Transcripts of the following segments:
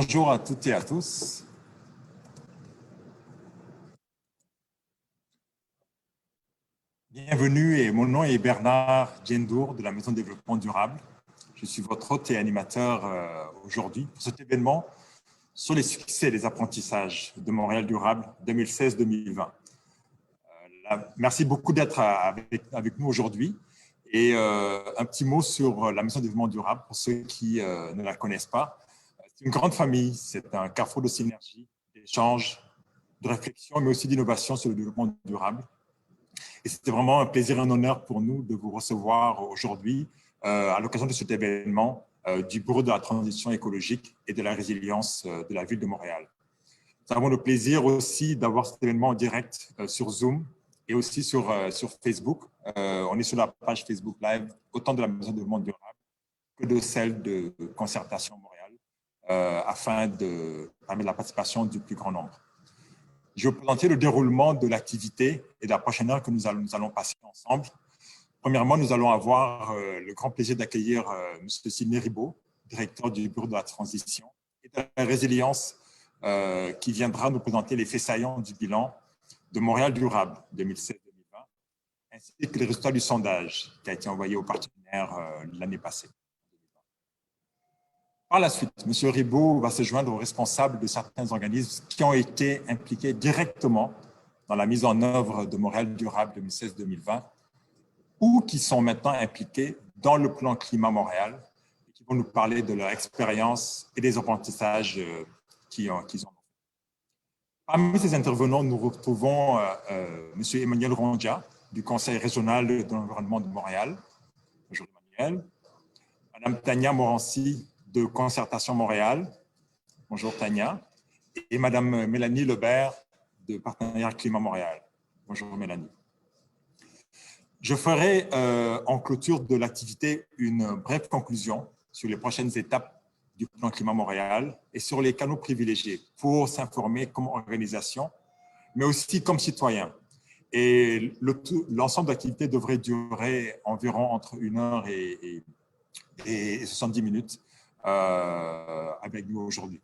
Bonjour à toutes et à tous. Bienvenue, et mon nom est Bernard Djendour de la Maison de Développement Durable. Je suis votre hôte et animateur aujourd'hui pour cet événement sur les succès et les apprentissages de Montréal Durable 2016-2020. Merci beaucoup d'être avec nous aujourd'hui. Et un petit mot sur la Maison de Développement Durable pour ceux qui ne la connaissent pas. C'est une grande famille, c'est un carrefour de synergie, d'échange, de réflexion, mais aussi d'innovation sur le développement durable. Et c'était vraiment un plaisir et un honneur pour nous de vous recevoir aujourd'hui à l'occasion de cet événement du Bureau de la transition écologique et de la résilience de la Ville de Montréal. Nous avons le plaisir aussi d'avoir cet événement en direct sur Zoom et aussi sur Facebook. On est sur la page Facebook Live, autant de la Maison de développement durable que de celle de Concertation Montréal, afin de permettre la participation du plus grand nombre. Je vais vous présenter le déroulement de l'activité et de la prochaine heure que nous allons passer ensemble. Premièrement, nous allons avoir le grand plaisir d'accueillir M. Sidney Ribaud, directeur du Bureau de la transition et de la résilience, qui viendra nous présenter les faits saillants du bilan de Montréal Durable 2016-2020, ainsi que les résultats du sondage qui a été envoyé aux partenaires l'année passée. Par la suite, M. Ribaud va se joindre aux responsables de certains organismes qui ont été impliqués directement dans la mise en œuvre de Montréal Durable 2016-2020 ou qui sont maintenant impliqués dans le plan Climat Montréal et qui vont nous parler de leur expérience et des apprentissages qu'ils ont. Parmi ces intervenants, nous retrouvons M. Emmanuel Rondia du Conseil régional de l'environnement de Montréal. Bonjour Emmanuel. Mme Tania Morancy de Concertation Montréal. Bonjour Tania. Et Mme Mélanie Lebert de Partenariat Climat Montréal. Bonjour Mélanie. Je ferai en clôture de l'activité une brève conclusion sur les prochaines étapes du plan Climat Montréal et sur les canaux privilégiés pour s'informer comme organisation, mais aussi comme citoyen. Et l'ensemble d'activités devrait durer environ entre 1 heure et 70 minutes avec nous aujourd'hui.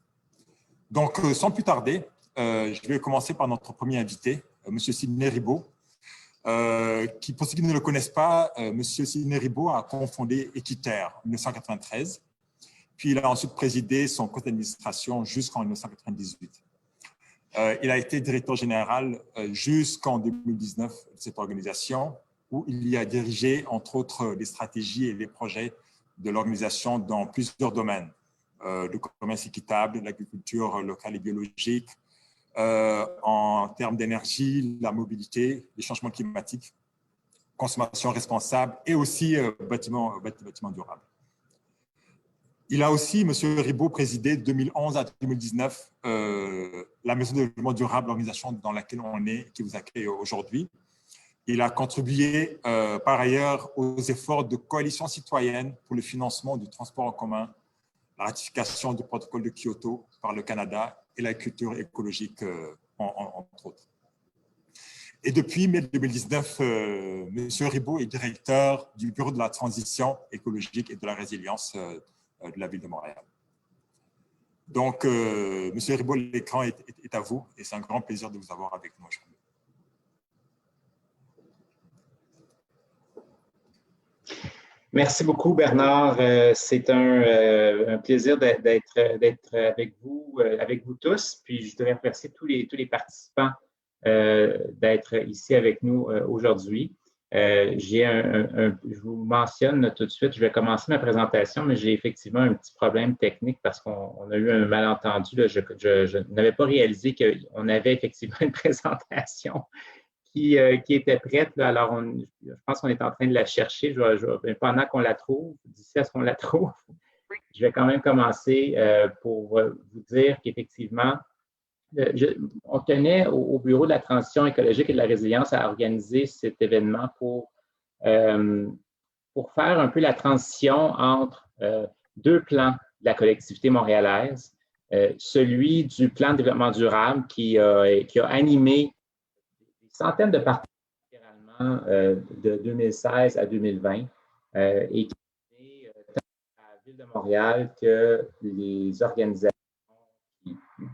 Donc, sans plus tarder, je vais commencer par notre premier invité, M. Sidney Ribaud, qui, pour ceux qui ne le connaissent pas, M. Sidney Ribaud a cofondé Équiterre en 1993, puis il a ensuite présidé son conseil d'administration jusqu'en 1998. Il a été directeur général jusqu'en 2019 de cette organisation, où il y a dirigé, entre autres, les stratégies et les projets de l'organisation dans plusieurs domaines, le commerce équitable, l'agriculture locale et biologique, en termes d'énergie, la mobilité, les changements climatiques, consommation responsable et aussi bâtiment durable. Il a aussi, M. Ribaud, présidé de 2011 à 2019 la Maison de développement durable, l'organisation dans laquelle on est, qui vous accueille aujourd'hui. Il a contribué par ailleurs aux efforts de coalition citoyenne pour le financement du transport en commun, la ratification du protocole de Kyoto par le Canada et la culture écologique, entre autres. Et depuis mai 2019, M. Ribaud est directeur du Bureau de la transition écologique et de la résilience de la Ville de Montréal. Donc, M. Ribaud, l'écran est à vous et c'est un grand plaisir de vous avoir avec nous aujourd'hui. Merci beaucoup, Bernard. C'est un plaisir d'être avec vous tous. Puis, je voudrais remercier tous les participants d'être ici avec nous aujourd'hui. Je vous mentionne tout de suite, je vais commencer ma présentation, mais j'ai effectivement un petit problème technique parce qu'on a eu un malentendu. Là. Je n'avais pas réalisé qu'on avait effectivement une présentation qui était prête. Là. Alors, je pense qu'on est en train de la chercher. Pendant qu'on la trouve, d'ici à ce qu'on la trouve, je vais quand même commencer pour vous dire qu'effectivement, on tenait au Bureau de la transition écologique et de la résilience à organiser cet événement pour faire un peu la transition entre deux plans de la collectivité montréalaise. Celui du plan de développement durable qui a animé des centaines de partenaires de 2016 à 2020 et qui a été tant à la Ville de Montréal que les organisations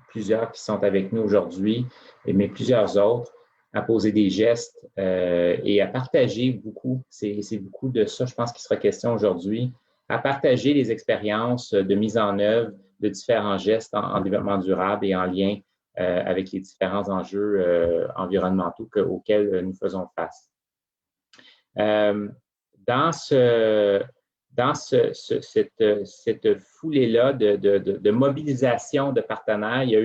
plusieurs qui sont avec nous aujourd'hui, mais plusieurs autres, à poser des gestes et à partager beaucoup. C'est beaucoup de ça, je pense, qu'il sera question aujourd'hui, à partager les expériences de mise en œuvre de différents gestes en développement durable et en lien avec les différents enjeux environnementaux auxquels nous faisons face. Dans cette foulée-là de mobilisation de partenaires, il y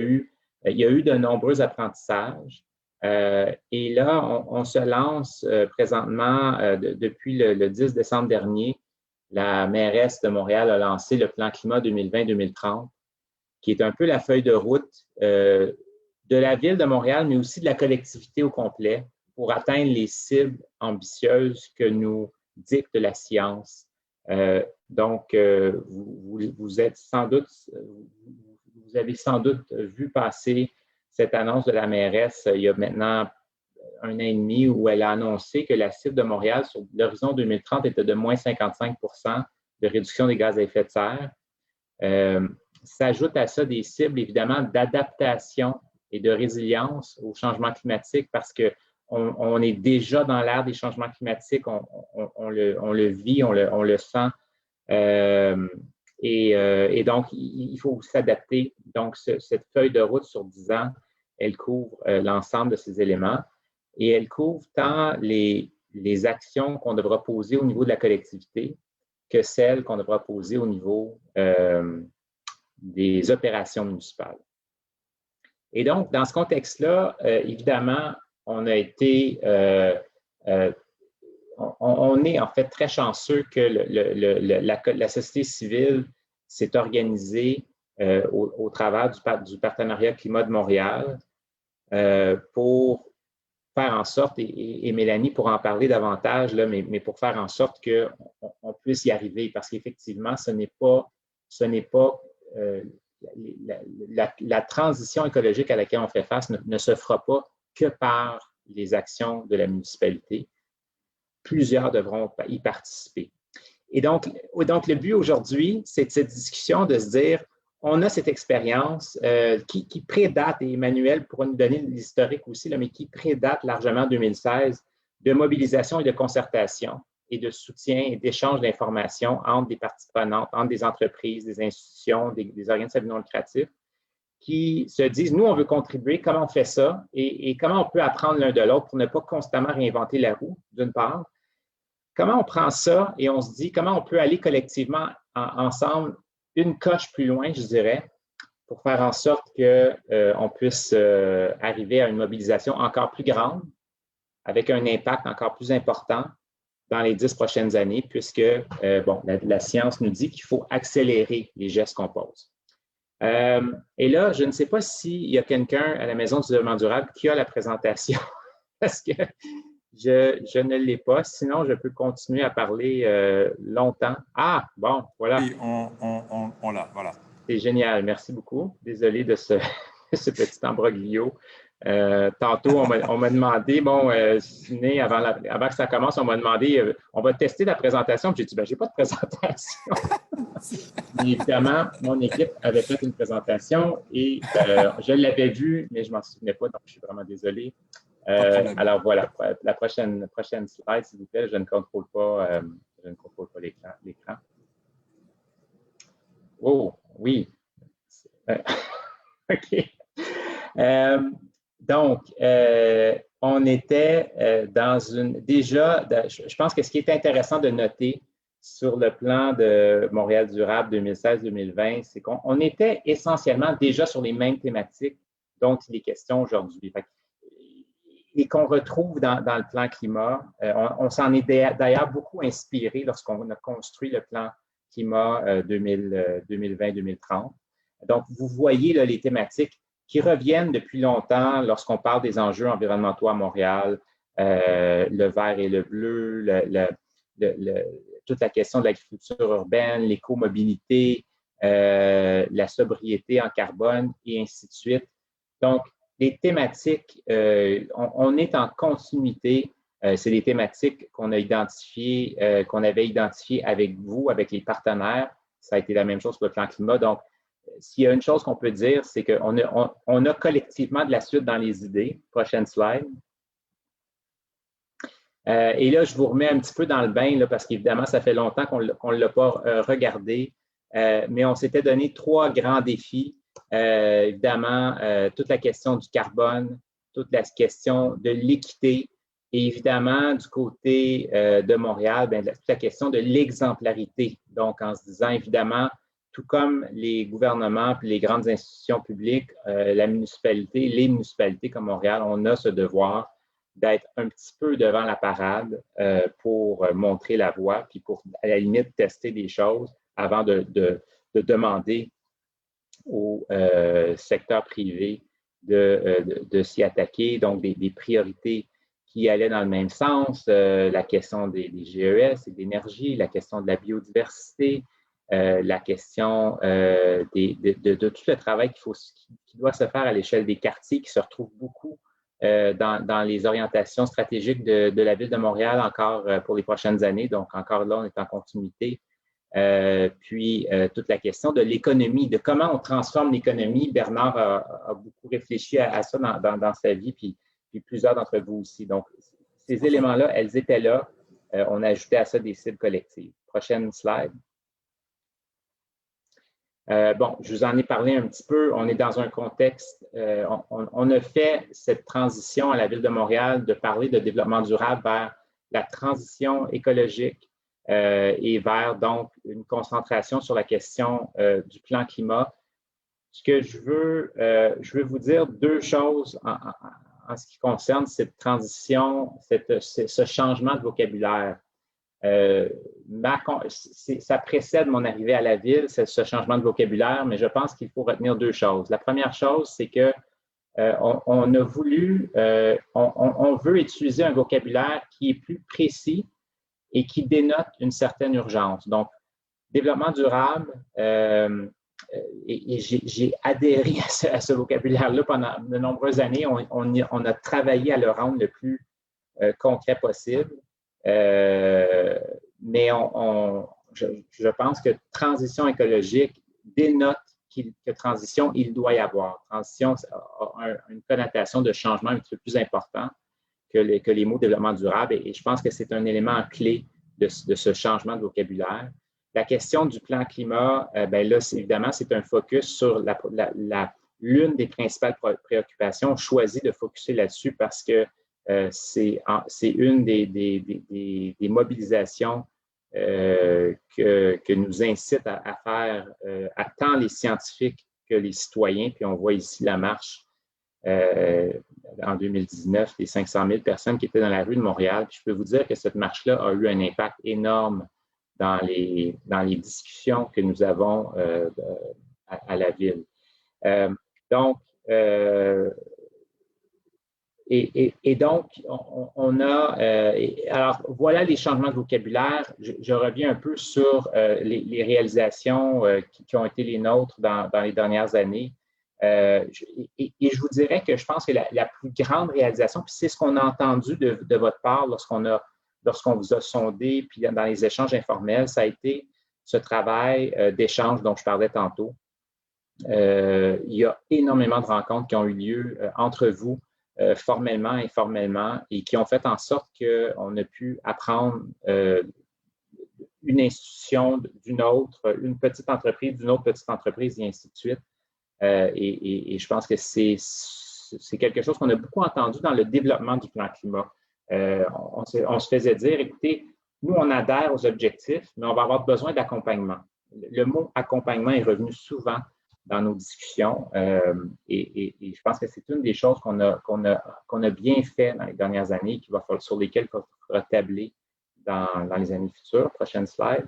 a eu de nombreux apprentissages. Et là, on se lance présentement, depuis le 10 décembre dernier, la mairesse de Montréal a lancé le plan climat 2020-2030, qui est un peu la feuille de route de la ville de Montréal, mais aussi de la collectivité au complet, pour atteindre les cibles ambitieuses que nous dicte la science. Donc, vous avez sans doute vu passer cette annonce de la mairesse il y a maintenant 1 an et demi, où elle a annoncé que la cible de Montréal sur l'horizon 2030 était de moins 55% de réduction des gaz à effet de serre. S'ajoute à ça des cibles, évidemment, d'adaptation et de résilience au changement climatique, parce qu'on est déjà dans l'ère des changements climatiques, on le vit, on le sent. Et donc, il faut s'adapter. Donc, cette feuille de route sur 10 ans, elle couvre l'ensemble de ces éléments et elle couvre tant les actions qu'on devra poser au niveau de la collectivité que celles qu'on devra poser au niveau des opérations municipales. Et donc, dans ce contexte-là, évidemment, on a été, on est en fait très chanceux que la société civile s'est organisée au travers du Partenariat Climat de Montréal pour faire en sorte, et Mélanie pourra en parler davantage, là, mais pour faire en sorte qu'on puisse y arriver, parce qu'effectivement, ce n'est pas la transition écologique à laquelle on fait face ne se fera pas que par les actions de la municipalité. Plusieurs devront y participer. Et donc le but aujourd'hui, c'est de cette discussion de se dire, on a cette expérience qui prédate, et Emmanuel pourra nous donner l'historique aussi, là, mais qui prédate largement 2016, de mobilisation et de concertation et de soutien et d'échange d'informations entre des parties prenantes, entre des entreprises, des institutions, des organismes non lucratifs, qui se disent, nous, on veut contribuer, comment on fait ça et comment on peut apprendre l'un de l'autre pour ne pas constamment réinventer la roue, d'une part. Comment on prend ça et on se dit, comment on peut aller collectivement ensemble une coche plus loin, je dirais, pour faire en sorte qu'on puisse arriver à une mobilisation encore plus grande, avec un impact encore plus important dans les 10 prochaines années, puisque la science nous dit qu'il faut accélérer les gestes qu'on pose. Et là, je ne sais pas s'il y a quelqu'un à la Maison du développement durable qui a la présentation, parce que je ne l'ai pas. Sinon, je peux continuer à parler longtemps. Ah, bon, voilà. Oui, on l'a, voilà. C'est génial. Merci beaucoup. Désolé de ce petit embroglio. Tantôt, on m'a demandé, Siné, avant que ça commence, on m'a demandé, on va tester la présentation. J'ai dit, je n'ai pas de présentation. Mais évidemment, mon équipe avait fait une présentation et je l'avais vue, mais je ne m'en souvenais pas, donc je suis vraiment désolé. Alors voilà, la prochaine slide, s'il vous plaît, je ne contrôle pas l'écran. Oh, oui. OK. Donc, on était dans je pense que ce qui est intéressant de noter sur le plan de Montréal durable 2016-2020, c'est qu'on était essentiellement déjà sur les mêmes thématiques dont il est question aujourd'hui. Et qu'on retrouve dans le plan climat. On s'en est d'ailleurs beaucoup inspiré lorsqu'on a construit le plan climat 2020-2030. Donc, vous voyez là, les thématiques qui reviennent depuis longtemps lorsqu'on parle des enjeux environnementaux à Montréal, le vert et le bleu, toute la question de l'agriculture urbaine, l'écomobilité, la sobriété en carbone et ainsi de suite. Donc, les thématiques, on est en continuité. C'est des thématiques qu'on a identifiées, qu'on avait identifiées avec vous, avec les partenaires. Ça a été la même chose pour le plan climat. Donc, s'il y a une chose qu'on peut dire, c'est qu'on a collectivement de la suite dans les idées. Prochaine slide. Et là, je vous remets un petit peu dans le bain, là, parce qu'évidemment, ça fait longtemps qu'on ne l'a pas regardé, mais on s'était donné 3 grands défis. Évidemment, toute la question du carbone, toute la question de l'équité et évidemment, du côté de Montréal, bien, toute la question de l'exemplarité. Donc, en se disant, évidemment, tout comme les gouvernements et les grandes institutions publiques, la municipalité, les municipalités comme Montréal, on a ce devoir d'être un petit peu devant la parade pour montrer la voie, puis pour, à la limite, tester des choses avant de demander au secteur privé de s'y attaquer. Donc, des priorités qui allaient dans le même sens, la question des GES et de l'énergie, la question de la biodiversité, la question de tout le travail qui doit se faire à l'échelle des quartiers, qui se retrouve beaucoup dans les orientations stratégiques de la Ville de Montréal encore pour les prochaines années. Donc, encore là, on est en continuité. Puis, toute la question de l'économie, de comment on transforme l'économie. Bernard a beaucoup réfléchi à ça dans sa vie, puis plusieurs d'entre vous aussi. Donc, ces éléments-là, elles étaient là. On a ajouté à ça des cibles collectives. Prochaine slide. Bon, je vous en ai parlé un petit peu. On est dans un contexte, on a fait cette transition à la Ville de Montréal de parler de développement durable vers la transition écologique et vers donc une concentration sur la question du plan climat. Ce que je veux vous dire 2 choses en ce qui concerne cette transition, ce changement de vocabulaire. Ça précède mon arrivée à la ville, ce changement de vocabulaire, mais je pense qu'il faut retenir 2 choses. La première chose, c'est que on a voulu, on veut utiliser un vocabulaire qui est plus précis et qui dénote une certaine urgence. Donc, développement durable, et j'ai adhéré à ce vocabulaire-là pendant de nombreuses années. On a travaillé à le rendre le plus concret possible. Mais je pense que transition écologique dénote que transition, il doit y avoir. Transition a une connotation de changement un petit peu plus important que les mots développement durable. Et je pense que c'est un élément clé de ce changement de vocabulaire. La question du plan climat, ben là, évidemment, c'est un focus sur l'une des principales préoccupations. Choisi de focuser là-dessus parce que c'est une des mobilisations que nous incite à faire à tant les scientifiques que les citoyens. Puis on voit ici la marche en 2019, les 500 000 personnes qui étaient dans la rue de Montréal. Puis je peux vous dire que cette marche-là a eu un impact énorme dans les discussions que nous avons à la ville. Donc, on a… alors, voilà les changements de vocabulaire. Je reviens un peu sur les réalisations qui ont été les nôtres dans les dernières années. Et je vous dirais que je pense que la plus grande réalisation, puis c'est ce qu'on a entendu de votre part lorsqu'on vous a sondé, puis dans les échanges informels, ça a été ce travail d'échange dont je parlais tantôt. Il y a énormément de rencontres qui ont eu lieu entre vous, formellement, informellement, et qui ont fait en sorte qu'on a pu apprendre une institution d'une autre, une petite entreprise d'une autre petite entreprise, et ainsi de suite. Et je pense que c'est quelque chose qu'on a beaucoup entendu dans le développement du plan climat. On se faisait dire, écoutez, nous, on adhère aux objectifs, mais on va avoir besoin d'accompagnement. Le mot accompagnement est revenu souvent dans nos discussions et je pense que c'est une des choses qu'on a bien fait dans les dernières années, sur lesquelles il faudra tabler dans les années futures. Prochaine slide.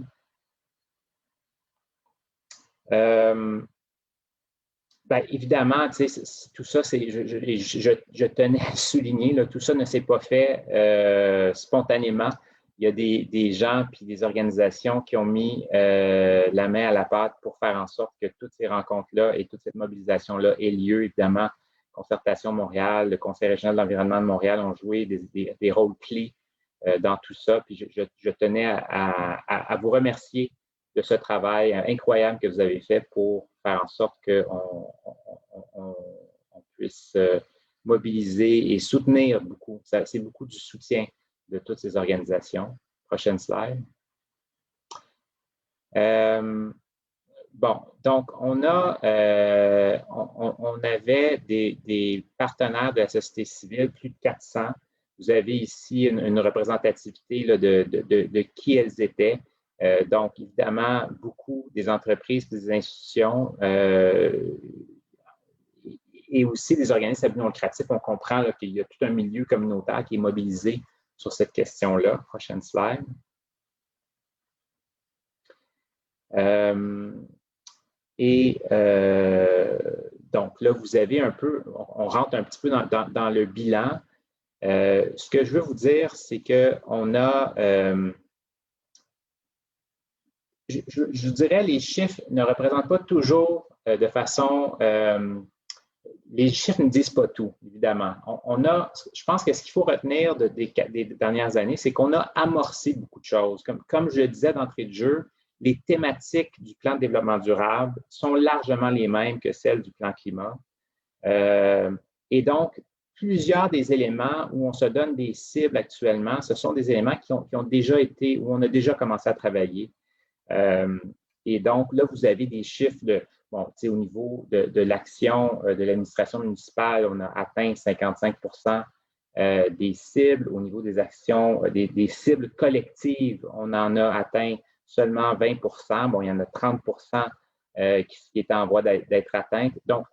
Bien, évidemment, tout ça, je tenais à souligner, là, tout ça ne s'est pas fait spontanément. Il y a des gens puis des organisations qui ont mis la main à la pâte pour faire en sorte que toutes ces rencontres-là et toute cette mobilisation-là aient lieu. Évidemment, Concertation Montréal, le Conseil régional de l'environnement de Montréal ont joué des rôles clés dans tout ça. Puis je tenais à vous remercier de ce travail incroyable que vous avez fait pour faire en sorte qu'on puisse mobiliser et soutenir beaucoup. C'est beaucoup du soutien de toutes ces organisations. Prochaine slide. Bon, donc on avait des partenaires de la société civile, plus de 400. Vous avez ici une représentativité là, de qui elles étaient. Donc, évidemment, beaucoup des entreprises, des institutions et aussi des organismes à but non lucratif. On comprend qu'il y a tout un milieu communautaire qui est mobilisé sur cette question-là. Prochaine slide. Donc là, vous avez un peu, on rentre un petit peu dans le bilan. Ce que je veux vous dire, c'est qu'on a, je dirais, les chiffres ne représentent pas toujours de façon, les chiffres ne disent pas tout, évidemment. Je pense que ce qu'il faut retenir des dernières années, c'est qu'on a amorcé beaucoup de choses. Comme je le disais d'entrée de jeu, les thématiques du plan de développement durable sont largement les mêmes que celles du plan climat. Et donc, plusieurs des éléments où on se donne des cibles actuellement, ce sont des éléments qui ont déjà été, où on a déjà commencé à travailler. Et donc, là, vous avez des chiffres au niveau de l'action de l'administration municipale, on a atteint 55% des cibles. Au niveau des actions, des cibles collectives, on en a atteint seulement 20%. Bon, il y en a 30% qui est en voie d'être atteintes. Donc,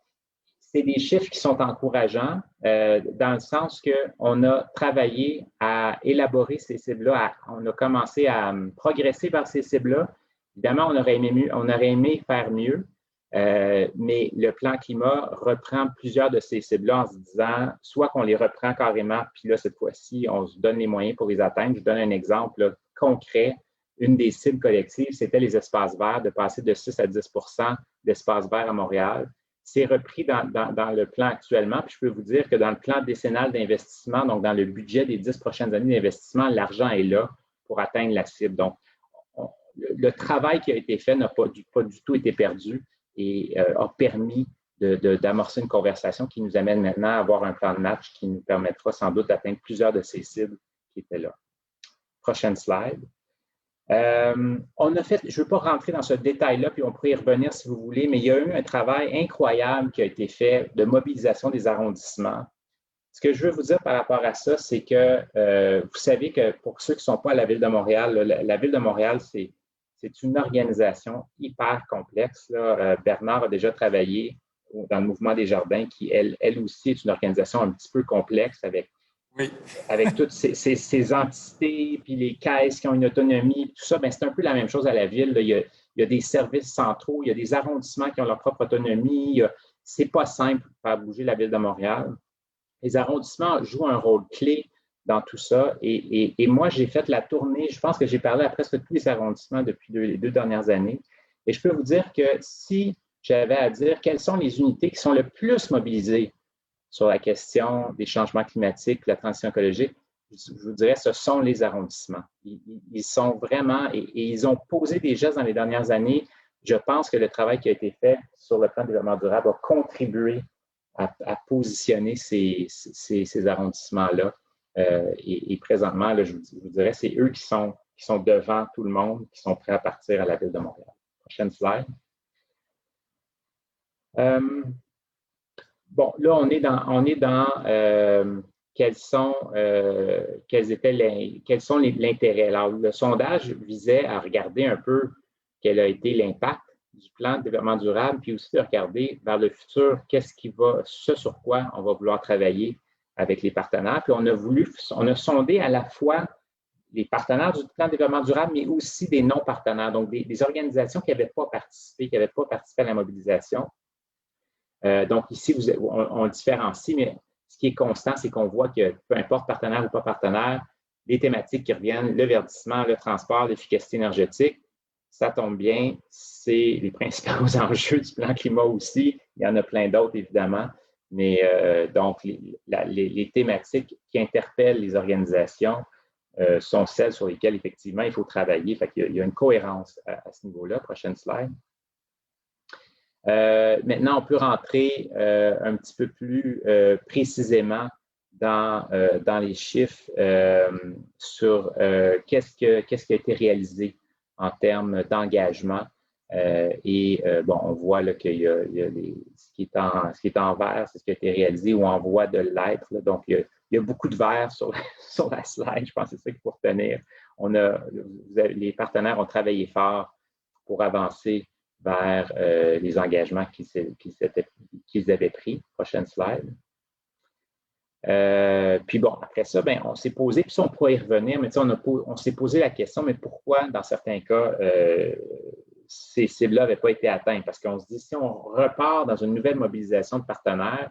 c'est des chiffres qui sont encourageants dans le sens qu'on a travaillé à élaborer ces cibles-là. On a commencé à progresser vers ces cibles-là. Évidemment, on aurait aimé faire mieux, mais le plan climat reprend plusieurs de ces cibles-là en se disant soit qu'on les reprend carrément, puis là, cette fois-ci, on se donne les moyens pour les atteindre. Je donne un exemple là, concret. Une des cibles collectives, c'était les espaces verts, de passer de 6 à 10% d'espaces verts à Montréal. C'est repris dans le plan actuellement. Puis je peux vous dire que dans le plan décennal d'investissement, donc dans le budget des 10 prochaines années d'investissement, l'argent est là pour atteindre la cible. Donc, le travail qui a été fait n'a pas du tout été perdu et a permis d'amorcer une conversation qui nous amène maintenant à avoir un plan de match qui nous permettra sans doute d'atteindre plusieurs de ces cibles qui étaient là. Prochaine slide. On a fait, je ne veux pas rentrer dans ce détail-là, puis on pourrait y revenir si vous voulez, mais il y a eu un travail incroyable qui a été fait de mobilisation des arrondissements. Ce que je veux vous dire par rapport à ça, c'est que vous savez que pour ceux qui ne sont pas à la Ville de Montréal, la Ville de Montréal, c'est une organisation hyper complexe. Là. Bernard a déjà travaillé dans le Mouvement des Jardins, qui, elle aussi, est une organisation un petit peu complexe avec toutes ces entités, puis les caisses qui ont une autonomie, tout ça, c'est un peu la même chose à la Ville. Là. Il y a des services centraux, il y a des arrondissements qui ont leur propre autonomie. C'est pas simple de faire bouger la Ville de Montréal. Les arrondissements jouent un rôle clé dans tout ça. Et moi, j'ai fait la tournée, je pense que j'ai parlé à presque tous les arrondissements depuis les 2 dernières années. Et je peux vous dire que si j'avais à dire quelles sont les unités qui sont le plus mobilisées sur la question des changements climatiques, la transition écologique, je vous dirais, ce sont les arrondissements. Ils sont vraiment, et ils ont posé des gestes dans les dernières années. Je pense que le travail qui a été fait sur le plan de développement durable a contribué à positionner ces arrondissements-là. Et présentement, là, je vous dirais, c'est eux qui sont devant tout le monde, qui sont prêts à partir à la Ville de Montréal. Prochaine slide. Bon, là, on est dans quels sont l'intérêt. Alors, le sondage visait à regarder un peu quel a été l'impact du plan de développement durable, puis aussi de regarder vers le futur, ce sur quoi on va vouloir travailler avec les partenaires. Puis on a sondé à la fois les partenaires du plan de développement durable, mais aussi des non-partenaires, donc des organisations qui n'avaient pas participé, à la mobilisation. Donc ici, on différencie, mais ce qui est constant, c'est qu'on voit que peu importe partenaire ou pas partenaire, les thématiques qui reviennent, le verdissement, le transport, l'efficacité énergétique, ça tombe bien, c'est les principaux enjeux du plan climat aussi. Il y en a plein d'autres, évidemment, mais donc les thématiques qui interpellent les organisations sont celles sur lesquelles, effectivement, il faut travailler. Fait qu'il y a une cohérence à ce niveau-là. Prochaine slide. Maintenant, on peut rentrer un petit peu plus précisément dans les chiffres sur qu'est-ce qui a été réalisé en termes d'engagement. Bon, on voit là, qu'il y a ce qui est en vert, c'est ce qui a été réalisé ou en voie de l'être. Donc, il y a beaucoup de vert sur la slide. Je pense que c'est ça qu'il faut retenir. Les partenaires ont travaillé fort pour avancer vers les engagements qu'ils avaient pris. Prochaine slide. Puis bon, après ça, ben, on s'est posé, puis on pourrait y revenir, mais on s'est posé la question, mais pourquoi, dans certains cas, ces cibles-là n'avaient pas été atteintes? Parce qu'on se dit, si on repart dans une nouvelle mobilisation de partenaires,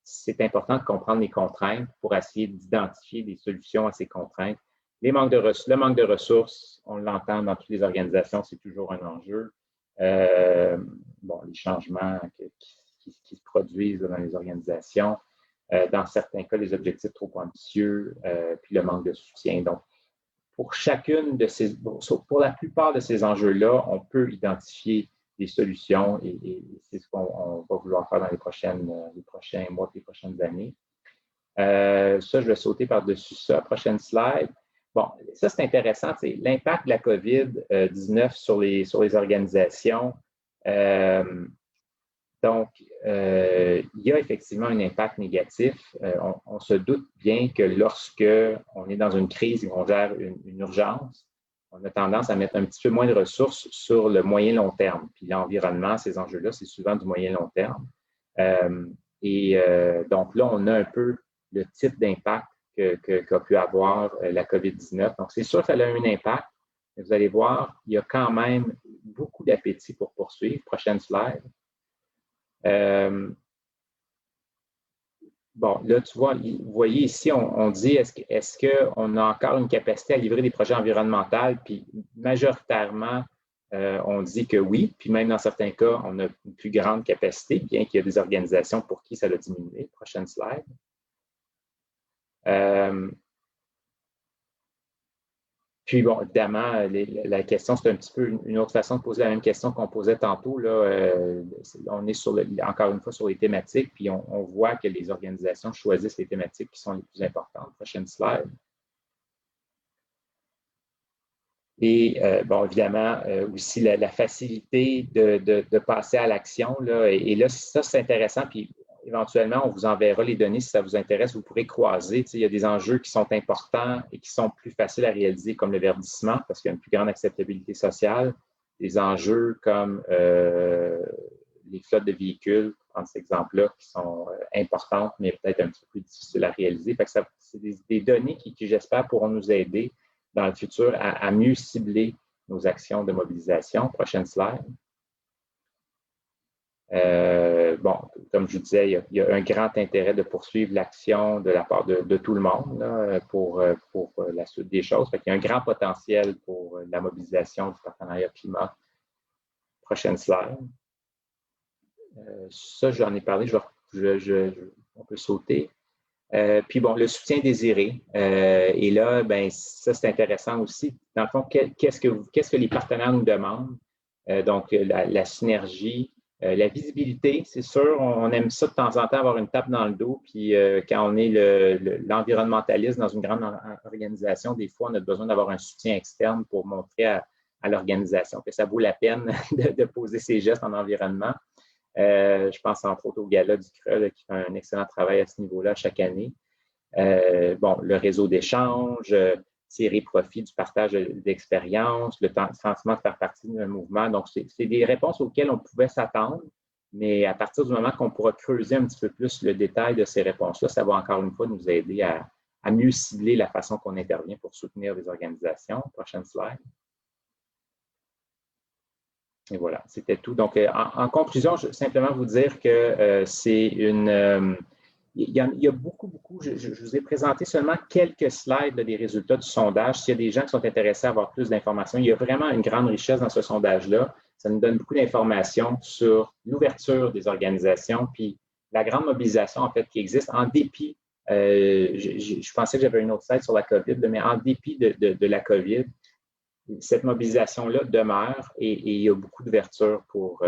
c'est important de comprendre les contraintes pour essayer d'identifier des solutions à ces contraintes. Le manque de ressources, on l'entend dans toutes les organisations, c'est toujours un enjeu. Bon, les changements qui se produisent dans les organisations. Dans certains cas, les objectifs trop ambitieux, puis le manque de soutien. Donc, pour la plupart de ces enjeux-là, on peut identifier des solutions et c'est ce qu'on va vouloir faire dans les prochains mois, les prochaines années. Ça, je vais sauter par-dessus ça. Prochaine slide. Bon, ça, c'est intéressant. C'est l'impact de la COVID-19 sur les organisations. Donc, il y a effectivement un impact négatif. On se doute bien que lorsque on est dans une crise et qu'on gère une urgence, on a tendance à mettre un petit peu moins de ressources sur le moyen-long terme. Puis l'environnement, ces enjeux-là, c'est souvent du moyen-long terme. Donc là, on a un peu le type d'impact qu'a pu avoir la COVID-19. Donc, c'est sûr que ça a eu un impact, mais vous allez voir, il y a quand même beaucoup d'appétit pour poursuivre. Prochaine slide. Bon, là, tu vois, vous voyez ici, on dit, est-ce qu'on a encore une capacité à livrer des projets environnementaux? Puis majoritairement, on dit que oui. Puis même dans certains cas, on a une plus grande capacité, bien qu'il y ait des organisations pour qui ça a diminué. Prochaine slide. Puis, bon, évidemment, la question, c'est un petit peu une autre façon de poser la même question qu'on posait tantôt. Là, on est encore une fois sur les thématiques, puis on voit que les organisations choisissent les thématiques qui sont les plus importantes. Prochaine slide. Et, bon, évidemment, aussi la facilité de passer à l'action. Et là, ça, c'est intéressant. Puis, éventuellement, on vous enverra les données si ça vous intéresse. Vous pourrez croiser. Il y a des enjeux qui sont importants et qui sont plus faciles à réaliser, comme le verdissement, parce qu'il y a une plus grande acceptabilité sociale. Des enjeux comme les flottes de véhicules, pour prendre cet exemple-là, qui sont importantes, mais peut-être un petit peu plus difficiles à réaliser. C'est des données qui j'espère, pourront nous aider dans le futur à mieux cibler nos actions de mobilisation. Prochaine slide. Bon, comme je vous disais, il y a un grand intérêt de poursuivre l'action de la part de tout le monde là, pour la suite des choses. Il y a un grand potentiel pour la mobilisation du partenariat climat. Prochaine slide. Ça, j'en ai parlé, on peut sauter. Puis bon, le soutien désiré. Et là, ben, ça, c'est intéressant aussi. Dans le fond, qu'est-ce que les partenaires nous demandent? Donc, la synergie. La visibilité, c'est sûr, on aime ça de temps en temps avoir une tape dans le dos, puis quand on est l'environnementaliste dans une grande organisation, des fois, on a besoin d'avoir un soutien externe pour montrer à l'organisation que ça vaut la peine de poser ses gestes en environnement. Je pense entre autres au Gala du CRE qui fait un excellent travail à ce niveau-là chaque année. Bon, le réseau d'échange, tirer profit du partage d'expérience, le sentiment de faire partie d'un mouvement. Donc, c'est des réponses auxquelles on pouvait s'attendre, mais à partir du moment qu'on pourra creuser un petit peu plus le détail de ces réponses-là, ça va encore une fois nous aider à mieux cibler la façon qu'on intervient pour soutenir les organisations. Prochaine slide. Et voilà, c'était tout. Donc, en conclusion, je veux simplement vous dire que c'est une... il y a beaucoup, je vous ai présenté seulement quelques slides des résultats du sondage. S'il y a des gens qui sont intéressés à avoir plus d'informations, il y a vraiment une grande richesse dans ce sondage-là. Ça nous donne beaucoup d'informations sur l'ouverture des organisations, puis la grande mobilisation, en fait, qui existe en dépit Je pensais que j'avais une autre slide sur la COVID, mais en dépit de la COVID, cette mobilisation-là demeure et il y a beaucoup d'ouverture pour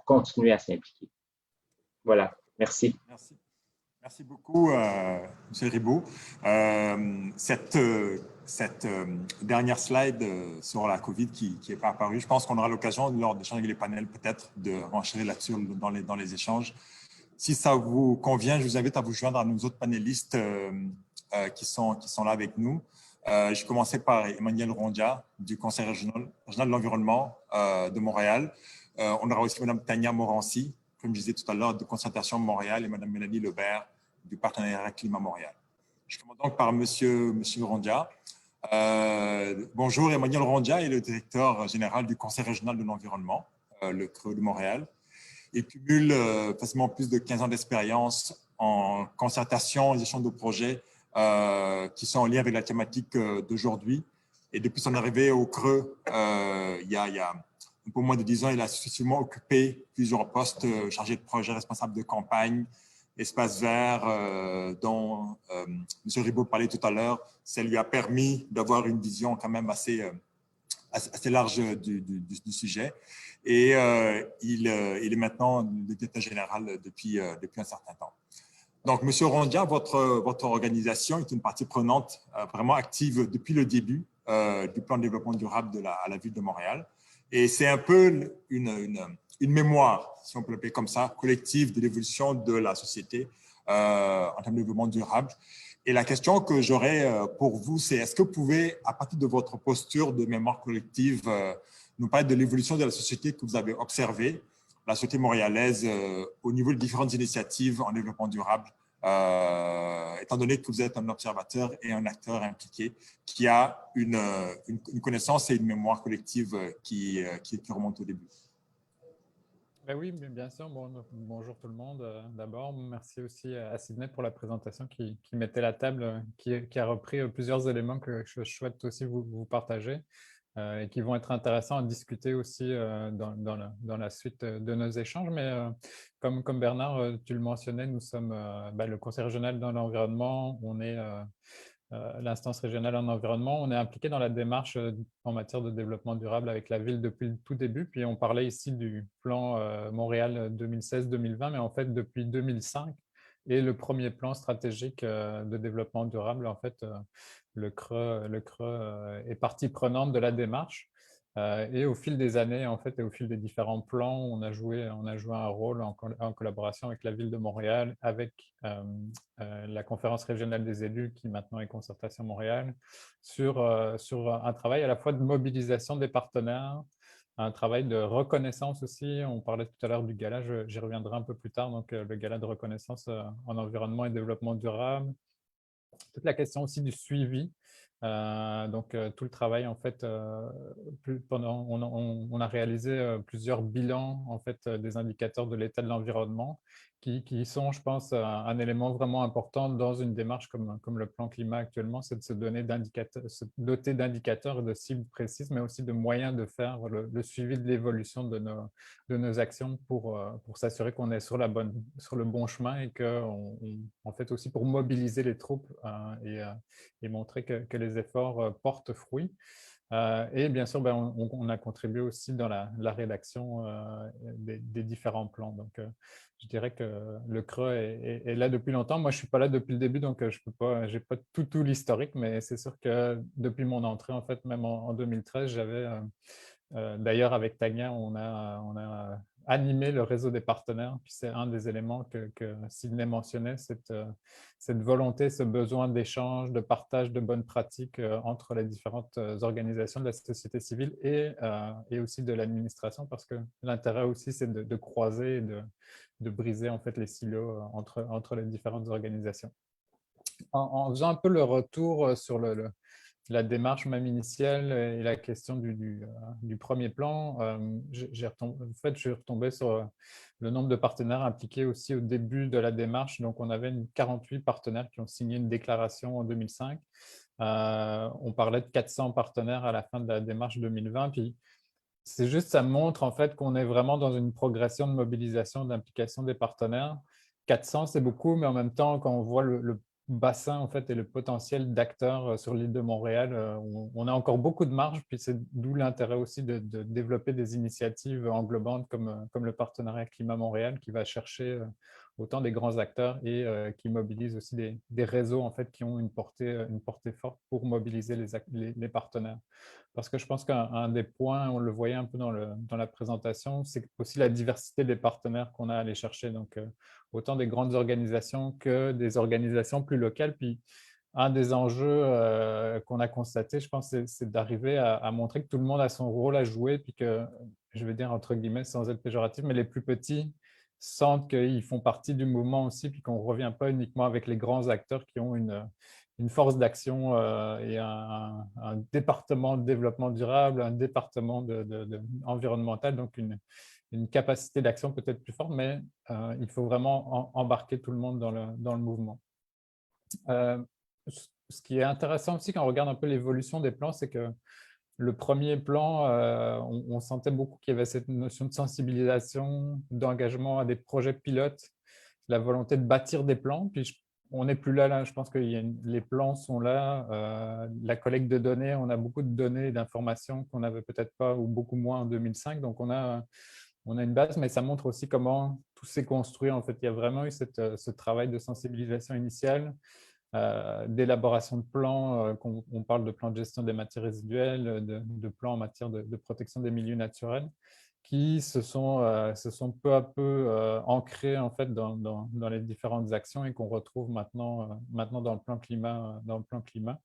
continuer à s'impliquer. Voilà, merci. Merci. Merci beaucoup, M. Ribaud. Cette dernière slide sur la COVID qui n'est pas apparue, je pense qu'on aura l'occasion, lors d'échanger avec les panels, peut-être de renchérir là-dessus dans les échanges. Si ça vous convient, je vous invite à vous joindre à nos autres panélistes qui sont là avec nous. Je commençais par Emmanuel Rondia du Conseil régional de l'environnement de Montréal. On aura aussi Mme Tania Morancy, comme je disais tout à l'heure, de Concertation Montréal, et Mme Mélanie Lebert du Partenariat Climat Montréal. Je commence donc par Monsieur Rondia. Bonjour, Emmanuel Rondia est le directeur général du Conseil régional de l'environnement, le CRE de Montréal. Il cumule facilement plus de 15 ans d'expérience en concertation et gestion de projets qui sont en lien avec la thématique d'aujourd'hui. Et depuis son arrivée au CRE, il y a un peu moins de 10 ans, il a successivement occupé plusieurs postes chargés de projet, responsable de campagne, espace vert, dont M. Ribaud parlait tout à l'heure. Ça lui a permis d'avoir une vision quand même assez large du sujet. Et il est maintenant le directeur général depuis un certain temps. Donc, M. Rondia, votre organisation est une partie prenante vraiment active depuis le début du plan de développement durable à la Ville de Montréal. Et c'est un peu une mémoire, si on peut l'appeler comme ça, collective de l'évolution de la société en termes de développement durable. Et la question que j'aurais pour vous, c'est est-ce que vous pouvez, à partir de votre posture de mémoire collective, nous parler de l'évolution de la société que vous avez observée, la société montréalaise, au niveau de différentes initiatives en développement durable, étant donné que vous êtes un observateur et un acteur impliqué qui a une connaissance et une mémoire collective qui remonte au début. Ben oui, bien sûr. Bonjour tout le monde. D'abord, merci aussi à Sydney pour la présentation qui mettait la table, qui a repris plusieurs éléments que je souhaite aussi vous partager et qui vont être intéressants à discuter aussi dans la suite de nos échanges. Mais comme Bernard, tu le mentionnais, nous sommes le Conseil régional dans l'environnement. On est l'instance régionale en environnement. On est impliqué dans la démarche en matière de développement durable avec la ville depuis le tout début. Puis on parlait ici du plan Montréal 2016-2020, mais en fait depuis 2005 et le premier plan stratégique de développement durable, en fait, le CRE est partie prenante de la démarche. Et au fil des années, en fait, et au fil des différents plans, on a joué un rôle en collaboration avec la Ville de Montréal, avec la Conférence régionale des élus, qui maintenant est Concertation Montréal, sur un travail à la fois de mobilisation des partenaires, un travail de reconnaissance aussi. On parlait tout à l'heure du gala, j'y reviendrai un peu plus tard, donc le gala de reconnaissance en environnement et développement durable. Toute la question aussi du suivi. Donc, tout le travail, en fait, on a réalisé plusieurs bilans, en fait, des indicateurs de l'état de l'environnement qui sont, je pense, un élément vraiment important dans une démarche comme le plan climat actuellement, c'est de se doter d'indicateurs et de cibles précises, mais aussi de moyens de faire le suivi de l'évolution de nos actions pour s'assurer qu'on est sur le bon chemin et en fait, aussi pour mobiliser les troupes et montrer que les efforts portent fruit. Et bien sûr, on a contribué aussi dans la rédaction des différents plans. Donc, je dirais que le CRE est là depuis longtemps. Moi, je ne suis pas là depuis le début, donc je n'ai pas tout l'historique, mais c'est sûr que depuis mon entrée, en fait, même en 2013, j'avais… D'ailleurs, avec Tania, on a animé le réseau des partenaires. Puis c'est un des éléments que Sydney mentionnait, cette volonté, ce besoin d'échange, de partage de bonnes pratiques entre les différentes organisations de la société civile et aussi de l'administration, parce que l'intérêt aussi, c'est de croiser et de briser en fait les silos entre les différentes organisations. En faisant un peu le retour sur la démarche même initiale et la question du premier plan, je suis retombé sur le nombre de partenaires impliqués aussi au début de la démarche. Donc, on avait 48 partenaires qui ont signé une déclaration en 2005. On parlait de 400 partenaires à la fin de la démarche 2020. Puis, c'est juste, ça montre en fait qu'on est vraiment dans une progression de mobilisation, d'implication des partenaires. 400, c'est beaucoup, mais en même temps, quand on voit bassin en fait, et le potentiel d'acteurs sur l'île de Montréal. On a encore beaucoup de marge, puis c'est d'où l'intérêt aussi de développer des initiatives englobantes comme le partenariat Climat Montréal qui va chercher autant des grands acteurs et qui mobilise aussi des réseaux en fait, qui ont une portée forte pour mobiliser les partenaires. Parce que je pense qu'un des points, on le voyait un peu dans la présentation, c'est aussi la diversité des partenaires qu'on a à aller chercher. Donc, autant des grandes organisations que des organisations plus locales. Puis, un des enjeux qu'on a constaté, je pense, c'est d'arriver à montrer que tout le monde a son rôle à jouer, puis que, je vais dire entre guillemets, sans être péjoratif, mais les plus petits sentent qu'ils font partie du mouvement aussi, puis qu'on ne revient pas uniquement avec les grands acteurs qui ont une force d'action et un département de développement durable, un département environnemental, donc une capacité d'action peut-être plus forte, mais il faut vraiment embarquer tout le monde dans le mouvement. Ce qui est intéressant aussi quand on regarde un peu l'évolution des plans, c'est que le premier plan, on sentait beaucoup qu'il y avait cette notion de sensibilisation, d'engagement à des projets pilotes, la volonté de bâtir des plans. Puis on n'est plus là, je pense que les plans sont là. La collecte de données, on a beaucoup de données et d'informations qu'on n'avait peut-être pas ou beaucoup moins en 2005. Donc on a une base, mais ça montre aussi comment tout s'est construit. En fait, il y a vraiment eu ce travail de sensibilisation initiale, d'élaboration de plans, on parle de plans de gestion des matières résiduelles, de plans en matière de protection des milieux naturels, qui se sont peu à peu ancrés en fait, dans les différentes actions et qu'on retrouve maintenant dans le plan climat,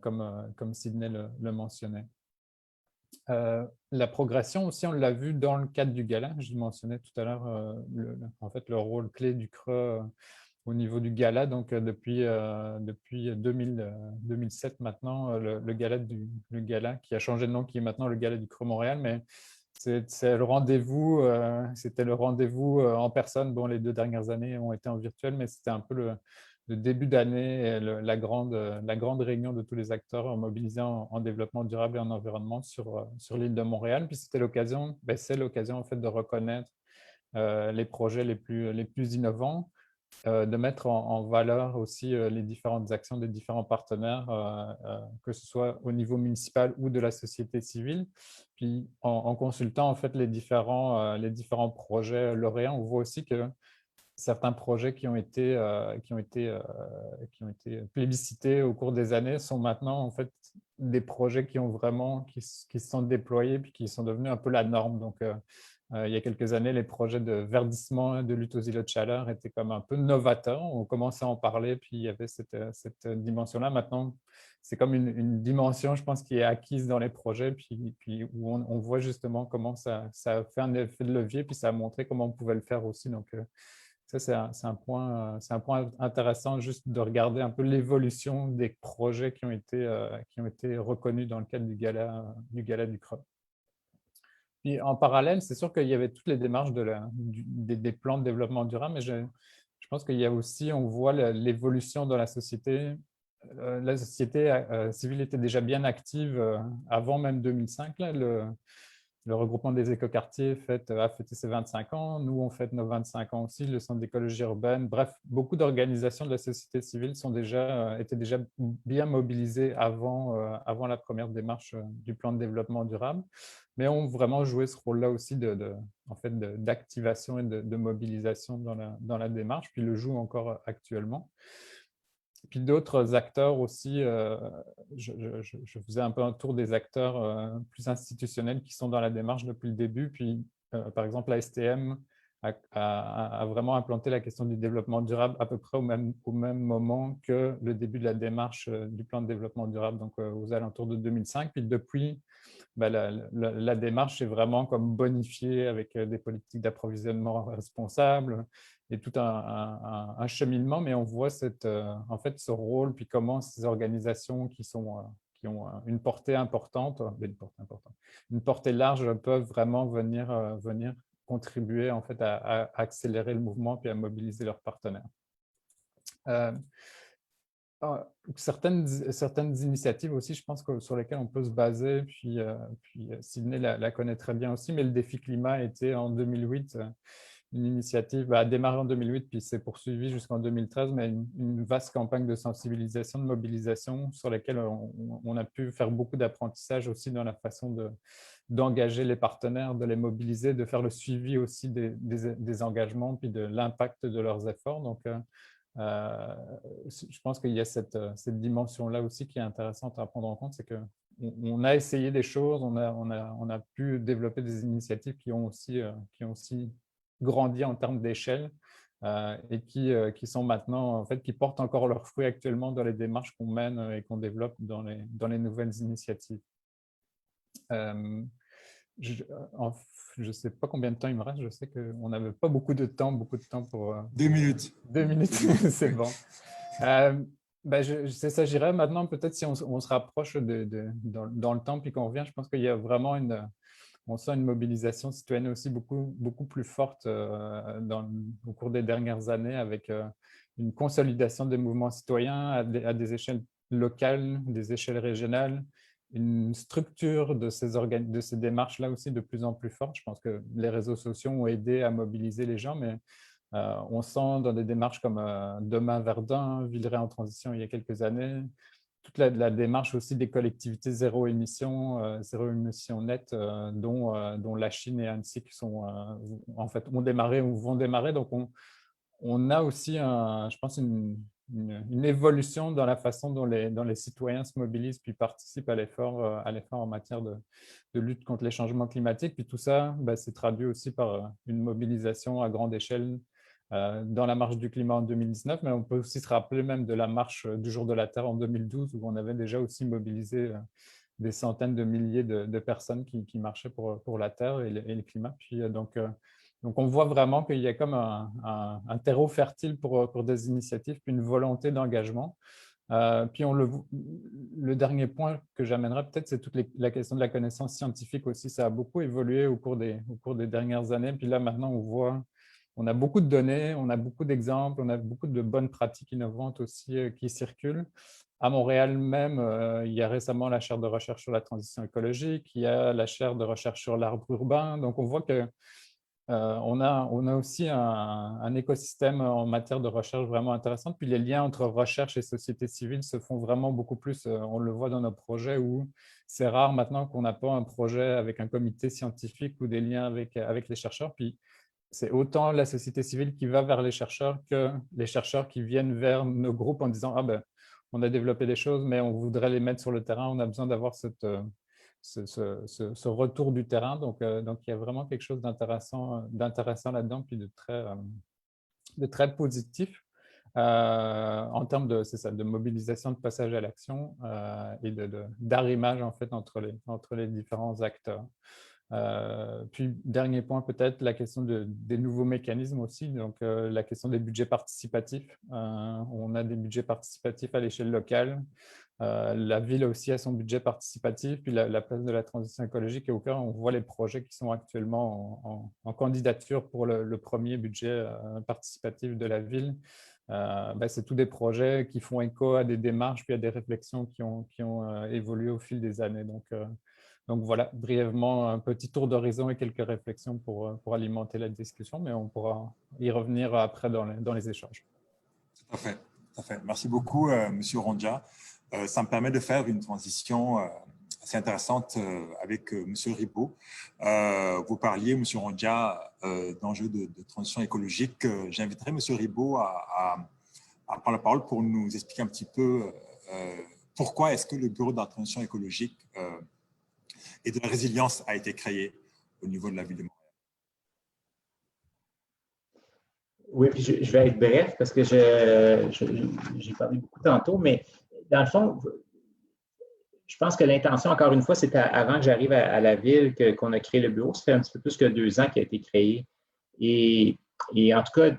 comme Sydney le mentionnait. La progression aussi, on l'a vu dans le cadre du gala. Je mentionnais tout à l'heure en fait, le rôle clé du CRE au niveau du gala. Donc, depuis 2007 maintenant, le gala qui a changé de nom, qui est maintenant le gala du CRE Montréal, mais c'est le rendez-vous, c'était le rendez-vous en personne. Bon, les 2 dernières années ont été en virtuel, mais c'était un peu le début d'année, la grande réunion de tous les acteurs mobilisés en développement durable et en environnement sur l'île de Montréal. Puis c'était l'occasion, c'est l'occasion en fait de reconnaître les projets les plus innovants, de mettre en valeur aussi les différentes actions des différents partenaires, que ce soit au niveau municipal ou de la société civile. Puis en consultant en fait les différents projets lauréats, on voit aussi que certains projets qui ont été plébiscités au cours des années sont maintenant en fait des projets qui se sont déployés puis qui sont devenus un peu la norme. Donc, il y a quelques années, les projets de verdissement et de lutte aux îlots de chaleur étaient comme un peu novateurs. On commençait à en parler, puis il y avait cette dimension-là. Maintenant, c'est comme une dimension, je pense, qui est acquise dans les projets, puis où on voit justement comment ça a fait un effet de levier, puis ça a montré comment on pouvait le faire aussi. Donc, ça, c'est un point intéressant, juste de regarder un peu l'évolution des projets qui ont été reconnus dans le cadre du gala du CRE. Puis en parallèle, c'est sûr qu'il y avait toutes les démarches des plans de développement durable, mais je pense qu'il y a aussi, on voit l'évolution dans la société. La société civile était déjà bien active avant même 2005. Là, le regroupement des écoquartiers a fêté ses 25 ans. Nous, on fête nos 25 ans aussi, le Centre d'écologie urbaine. Bref, beaucoup d'organisations de la société civile étaient déjà bien mobilisées avant la première démarche du plan de développement durable, mais ont vraiment joué ce rôle-là aussi d'activation et de mobilisation dans la démarche, puis le jouent encore actuellement. Puis d'autres acteurs aussi, je faisais un peu un tour des acteurs plus institutionnels qui sont dans la démarche depuis le début. Puis, par exemple, la STM a vraiment implanté la question du développement durable à peu près au même moment que le début de la démarche du plan de développement durable, donc aux alentours de 2005. Puis depuis, la démarche est vraiment comme bonifiée avec des politiques d'approvisionnement responsables et tout un cheminement, mais on voit en fait, ce rôle, puis comment ces organisations qui ont une portée importante, une portée large, peuvent vraiment venir contribuer en fait, à accélérer le mouvement puis à mobiliser leurs partenaires. Certaines initiatives aussi, je pense, sur lesquelles on peut se baser, puis Sydney la connaît très bien aussi, mais le défi climat était en 2008 une initiative a démarré en 2008 puis s'est poursuivie jusqu'en 2013, mais une vaste campagne de sensibilisation, de mobilisation sur laquelle on a pu faire beaucoup d'apprentissage aussi dans la façon d'engager les partenaires, de les mobiliser, de faire le suivi aussi des engagements puis de l'impact de leurs efforts. Donc, je pense qu'il y a cette dimension-là aussi qui est intéressante à prendre en compte, c'est qu'on a essayé des choses, on a pu développer des initiatives qui ont aussi grandi en termes d'échelle et qui sont maintenant, en fait, qui portent encore leurs fruits actuellement dans les démarches qu'on mène et qu'on développe dans les nouvelles initiatives. Je ne sais pas combien de temps il me reste. Je sais qu'on n'avait pas beaucoup de temps pour… 2 minutes. 2 minutes, c'est bon. C'est ça, j'irais maintenant, peut-être si on se rapproche dans le temps puis qu'on revient, je pense qu'il y a vraiment on sent une mobilisation citoyenne aussi beaucoup plus forte au cours des dernières années avec une consolidation des mouvements citoyens à des échelles locales, des échelles régionales, une structure de ces démarches-là aussi de plus en plus forte. Je pense que les réseaux sociaux ont aidé à mobiliser les gens, mais on sent dans des démarches comme Demain Verdun, Villeray en transition il y a quelques années, toute la démarche aussi des collectivités zéro émission nette, dont la Chine et Annecy en fait, ont démarré ou vont démarrer. Donc, on a aussi, je pense, une évolution dans la façon dont les citoyens se mobilisent puis participent à l'effort en matière de lutte contre les changements climatiques. Puis tout ça, c'est traduit aussi par une mobilisation à grande échelle dans la marche du climat en 2019, mais on peut aussi se rappeler même de la marche du jour de la Terre en 2012, où on avait déjà aussi mobilisé des centaines de milliers de personnes qui marchaient pour la Terre et le climat. Puis, donc, on voit vraiment qu'il y a comme un terreau fertile pour des initiatives, puis une volonté d'engagement. Puis le dernier point que j'amènerai peut-être, c'est toute la question de la connaissance scientifique aussi. Ça a beaucoup évolué au cours des dernières années. Puis là, maintenant, on a beaucoup de données, on a beaucoup d'exemples, on a beaucoup de bonnes pratiques innovantes aussi qui circulent. À Montréal même, il y a récemment la chaire de recherche sur la transition écologique, il y a la chaire de recherche sur l'arbre urbain. Donc, on voit que on a aussi un écosystème en matière de recherche vraiment intéressant. Puis les liens entre recherche et société civile se font vraiment beaucoup plus. On le voit dans nos projets où c'est rare maintenant qu'on n'a pas un projet avec un comité scientifique ou des liens avec les chercheurs. Puis c'est autant la société civile qui va vers les chercheurs que les chercheurs qui viennent vers nos groupes en disant « Ah ben, on a développé des choses, mais on voudrait les mettre sur le terrain. On a besoin d'avoir ce retour du terrain. » Donc, il y a vraiment quelque chose d'intéressant là-dedans, puis de très positif en termes de mobilisation, de passage à l'action et d'arrimage en fait entre les différents acteurs. Puis, dernier point, peut-être la question des nouveaux mécanismes aussi, donc la question des budgets participatifs. On a des budgets participatifs à l'échelle locale. La ville aussi a son budget participatif, puis la place de la transition écologique est au cœur. On voit les projets qui sont actuellement en candidature pour le premier budget participatif de la ville. C'est tous des projets qui font écho à des démarches puis à des réflexions qui ont évolué au fil des années. Donc voilà, brièvement, un petit tour d'horizon et quelques réflexions pour alimenter la discussion, mais on pourra y revenir après dans les échanges. Tout à fait, tout à fait. Merci beaucoup, Monsieur Rondia. Ça me permet de faire une transition assez intéressante avec Monsieur Ribaud. Vous parliez, Monsieur Rondia, d'enjeux de transition écologique. J'inviterai Monsieur Ribaud à prendre la parole pour nous expliquer un petit peu pourquoi est-ce que le Bureau de la transition écologique et de la résilience a été créé au niveau de la ville de Montréal. Oui, puis je vais être bref parce que j'ai parlé beaucoup tantôt, mais dans le fond, je pense que l'intention, encore une fois, c'était avant que j'arrive à la ville qu'on a créé le bureau. Ça fait un petit peu plus que 2 ans qu'il a été créé. Et en tout cas,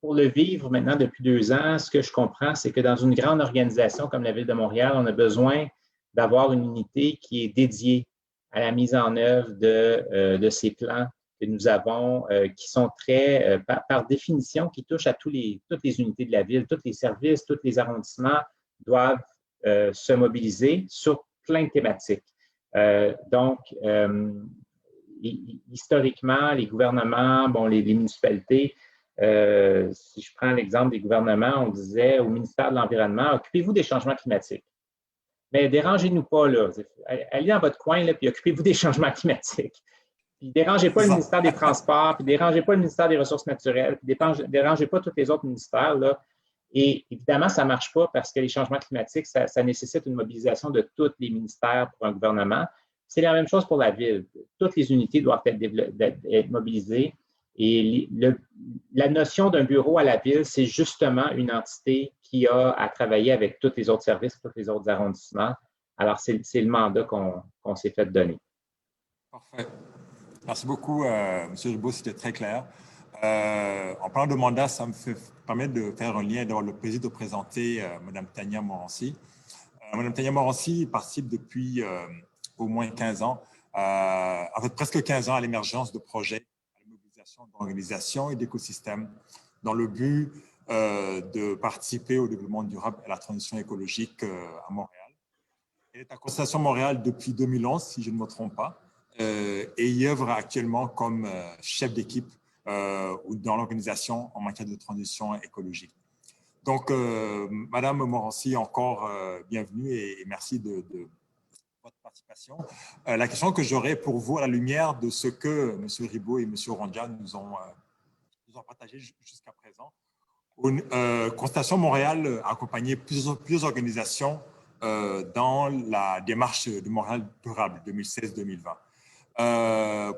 pour le vivre maintenant depuis 2 ans, ce que je comprends, c'est que dans une grande organisation comme la Ville de Montréal, on a besoin d'avoir une unité qui est dédiée à la mise en œuvre de ces plans que nous avons, qui sont très, par définition, qui touchent à toutes les unités de la ville, tous les services, tous les arrondissements doivent se mobiliser sur plein de thématiques. Donc, historiquement, les gouvernements, bon, les municipalités, si je prends l'exemple des gouvernements, on disait au ministère de l'Environnement, occupez-vous des changements climatiques. Mais dérangez-nous pas, là. Allez dans votre coin, là, puis occupez-vous des changements climatiques. Puis dérangez pas le ministère des Transports, puis dérangez pas le ministère des Ressources naturelles, puis dérangez pas tous les autres ministères, là. Et évidemment, ça ne marche pas parce que les changements climatiques, ça nécessite une mobilisation de tous les ministères pour un gouvernement. C'est la même chose pour la ville. Toutes les unités doivent être mobilisées. Et la notion d'un bureau à la ville, c'est justement une entité qui a à travailler avec tous les autres services, tous les autres arrondissements. Alors, c'est le mandat qu'on s'est fait donner. Parfait. Merci beaucoup, M. Ribaud, c'était très clair. En parlant de mandat, ça me permet de faire un lien, d'avoir le plaisir de présenter Mme Tania Morancy. Mme Tania Morancy participe depuis au moins 15 ans, en fait presque 15 ans à l'émergence de projets, à la mobilisation d'organisations et d'écosystèmes dans le but de participer au développement durable et à la transition écologique à Montréal. Elle est à Constellation Montréal depuis 2011, si je ne me trompe pas, et y œuvre actuellement comme chef d'équipe ou dans l'organisation en matière de transition écologique. Donc, Madame Morancy, encore bienvenue et merci de votre participation. La question que j'aurais pour vous, à la lumière de ce que M. Ribaud et M. Rondia nous ont partagé jusqu'à présent, Constellation Montréal a accompagné plusieurs organisations dans la démarche de Montréal durable 2016-2020.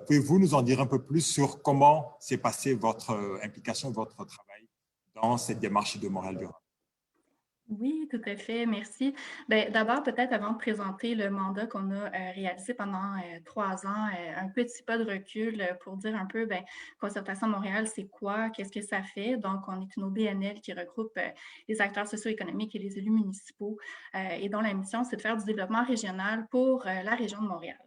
Pouvez-vous nous en dire un peu plus sur comment s'est passée votre implication, votre travail dans cette démarche de Montréal durable? Oui, tout à fait, merci. D'abord, peut-être avant de présenter le mandat qu'on a réalisé pendant 3 ans, un petit pas de recul pour dire un peu, Concertation Montréal, c'est quoi, qu'est-ce que ça fait? Donc, on est une OBNL qui regroupe les acteurs socio-économiques et les élus municipaux et dont la mission, c'est de faire du développement régional pour la région de Montréal.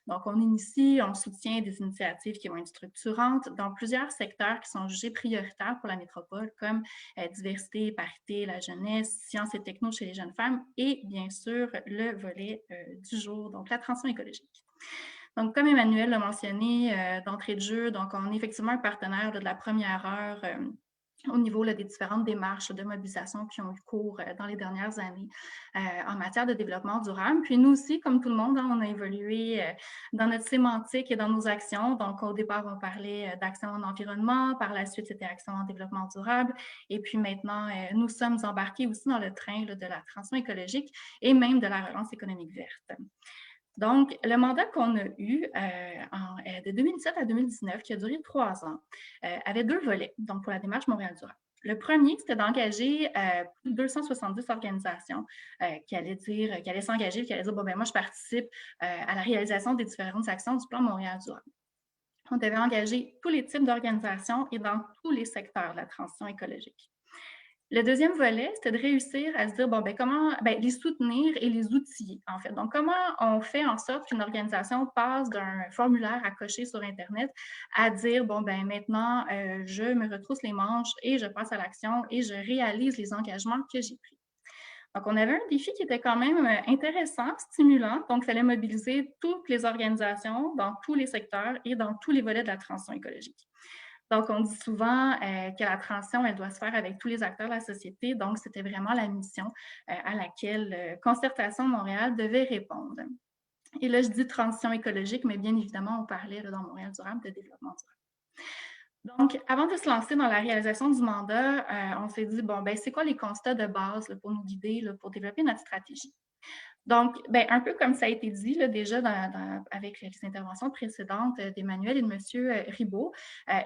Donc, on initie, on soutient des initiatives qui vont être structurantes dans plusieurs secteurs qui sont jugés prioritaires pour la métropole, comme diversité, parité, la jeunesse, sciences et techno chez les jeunes femmes et bien sûr le volet du jour, donc la transition écologique. Donc, comme Emmanuel l'a mentionné d'entrée de jeu, donc on est effectivement un partenaire de la première heure au niveau des différentes démarches de mobilisation qui ont eu cours dans les dernières années en matière de développement durable. Puis nous aussi, comme tout le monde, on a évolué dans notre sémantique et dans nos actions. Donc, au départ, on parlait d'action en environnement. Par la suite, c'était action en développement durable. Et puis maintenant, nous sommes embarqués aussi dans le train de la transition écologique et même de la relance économique verte. Donc, le mandat qu'on a eu de 2017 à 2019, qui a duré 3 ans, avait 2 volets, donc pour la démarche Montréal durable. Le premier, c'était d'engager plus de 270 organisations qui allaient s'engager, qui allaient dire, moi, je participe à la réalisation des différentes actions du plan Montréal durable. On devait engager tous les types d'organisations et dans tous les secteurs de la transition écologique. Le deuxième volet, c'était de réussir à se dire, comment les soutenir et les outiller, en fait. Donc, comment on fait en sorte qu'une organisation passe d'un formulaire à cocher sur Internet à dire, maintenant, je me retrousse les manches et je passe à l'action et je réalise les engagements que j'ai pris. Donc, on avait un défi qui était quand même intéressant, stimulant. Donc, il fallait mobiliser toutes les organisations dans tous les secteurs et dans tous les volets de la transition écologique. Donc, on dit souvent que la transition, elle doit se faire avec tous les acteurs de la société. Donc, c'était vraiment la mission à laquelle Concertation Montréal devait répondre. Et là, je dis transition écologique, mais bien évidemment, on parlait dans Montréal durable de développement durable. Donc, avant de se lancer dans la réalisation du mandat, on s'est dit, c'est quoi les constats de base pour nous guider, pour développer notre stratégie? Donc, un peu comme ça a été dit déjà avec les interventions précédentes d'Emmanuel et de M. Ribaud,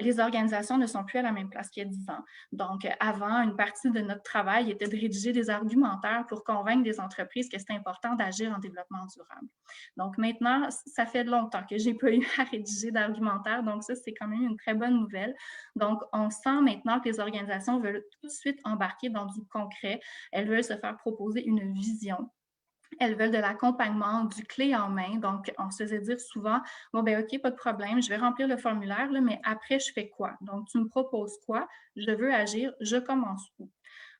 les organisations ne sont plus à la même place qu'il y a 10 ans. Donc, avant, une partie de notre travail était de rédiger des argumentaires pour convaincre des entreprises que c'est important d'agir en développement durable. Donc, maintenant, ça fait longtemps que je n'ai pas eu à rédiger d'argumentaire, donc ça, c'est quand même une très bonne nouvelle. Donc, on sent maintenant que les organisations veulent tout de suite embarquer dans du concret. Elles veulent se faire proposer une vision. Elles veulent de l'accompagnement, du clé en main. Donc, on se faisait dire souvent, OK, pas de problème, je vais remplir le formulaire, mais après, je fais quoi? Donc, tu me proposes quoi? Je veux agir, je commence où?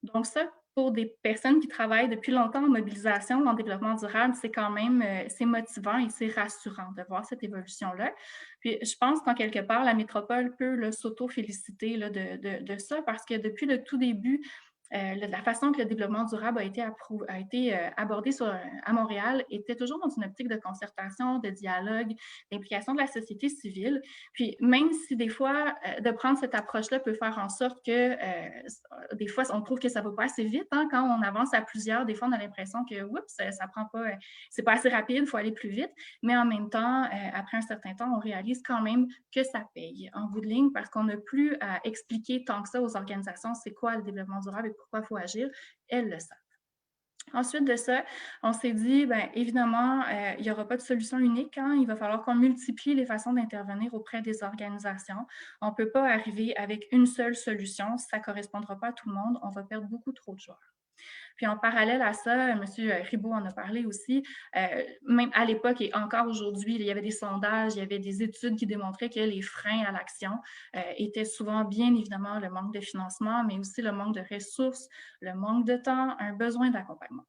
Donc, ça, pour des personnes qui travaillent depuis longtemps en mobilisation, en développement durable, c'est quand même c'est motivant et c'est rassurant de voir cette évolution-là. Puis je pense qu'en quelque part, la métropole peut s'auto-féliciter de ça parce que depuis le tout début, la façon que le développement durable a été abordé à Montréal était toujours dans une optique de concertation, de dialogue, d'implication de la société civile. Puis même si des fois, de prendre cette approche-là peut faire en sorte que des fois, on trouve que ça ne va pas assez vite. Hein, quand on avance à plusieurs, des fois, on a l'impression que oups, ça prend pas, c'est pas assez rapide, il faut aller plus vite. Mais en même temps, après un certain temps, on réalise quand même que ça paye en bout de ligne parce qu'on n'a plus à expliquer tant que ça aux organisations c'est quoi le développement durable et pourquoi il faut agir. Elles le savent. Ensuite de ça, on s'est dit, bien évidemment, il n'y aura pas de solution unique. Hein? Il va falloir qu'on multiplie les façons d'intervenir auprès des organisations. On ne peut pas arriver avec une seule solution. Ça ne correspondra pas à tout le monde. On va perdre beaucoup trop de joueurs. Puis en parallèle à ça, M. Ribault en a parlé aussi, même à l'époque et encore aujourd'hui, il y avait des sondages, il y avait des études qui démontraient que les freins à l'action étaient souvent bien évidemment le manque de financement, mais aussi le manque de ressources, le manque de temps, un besoin d'accompagnement.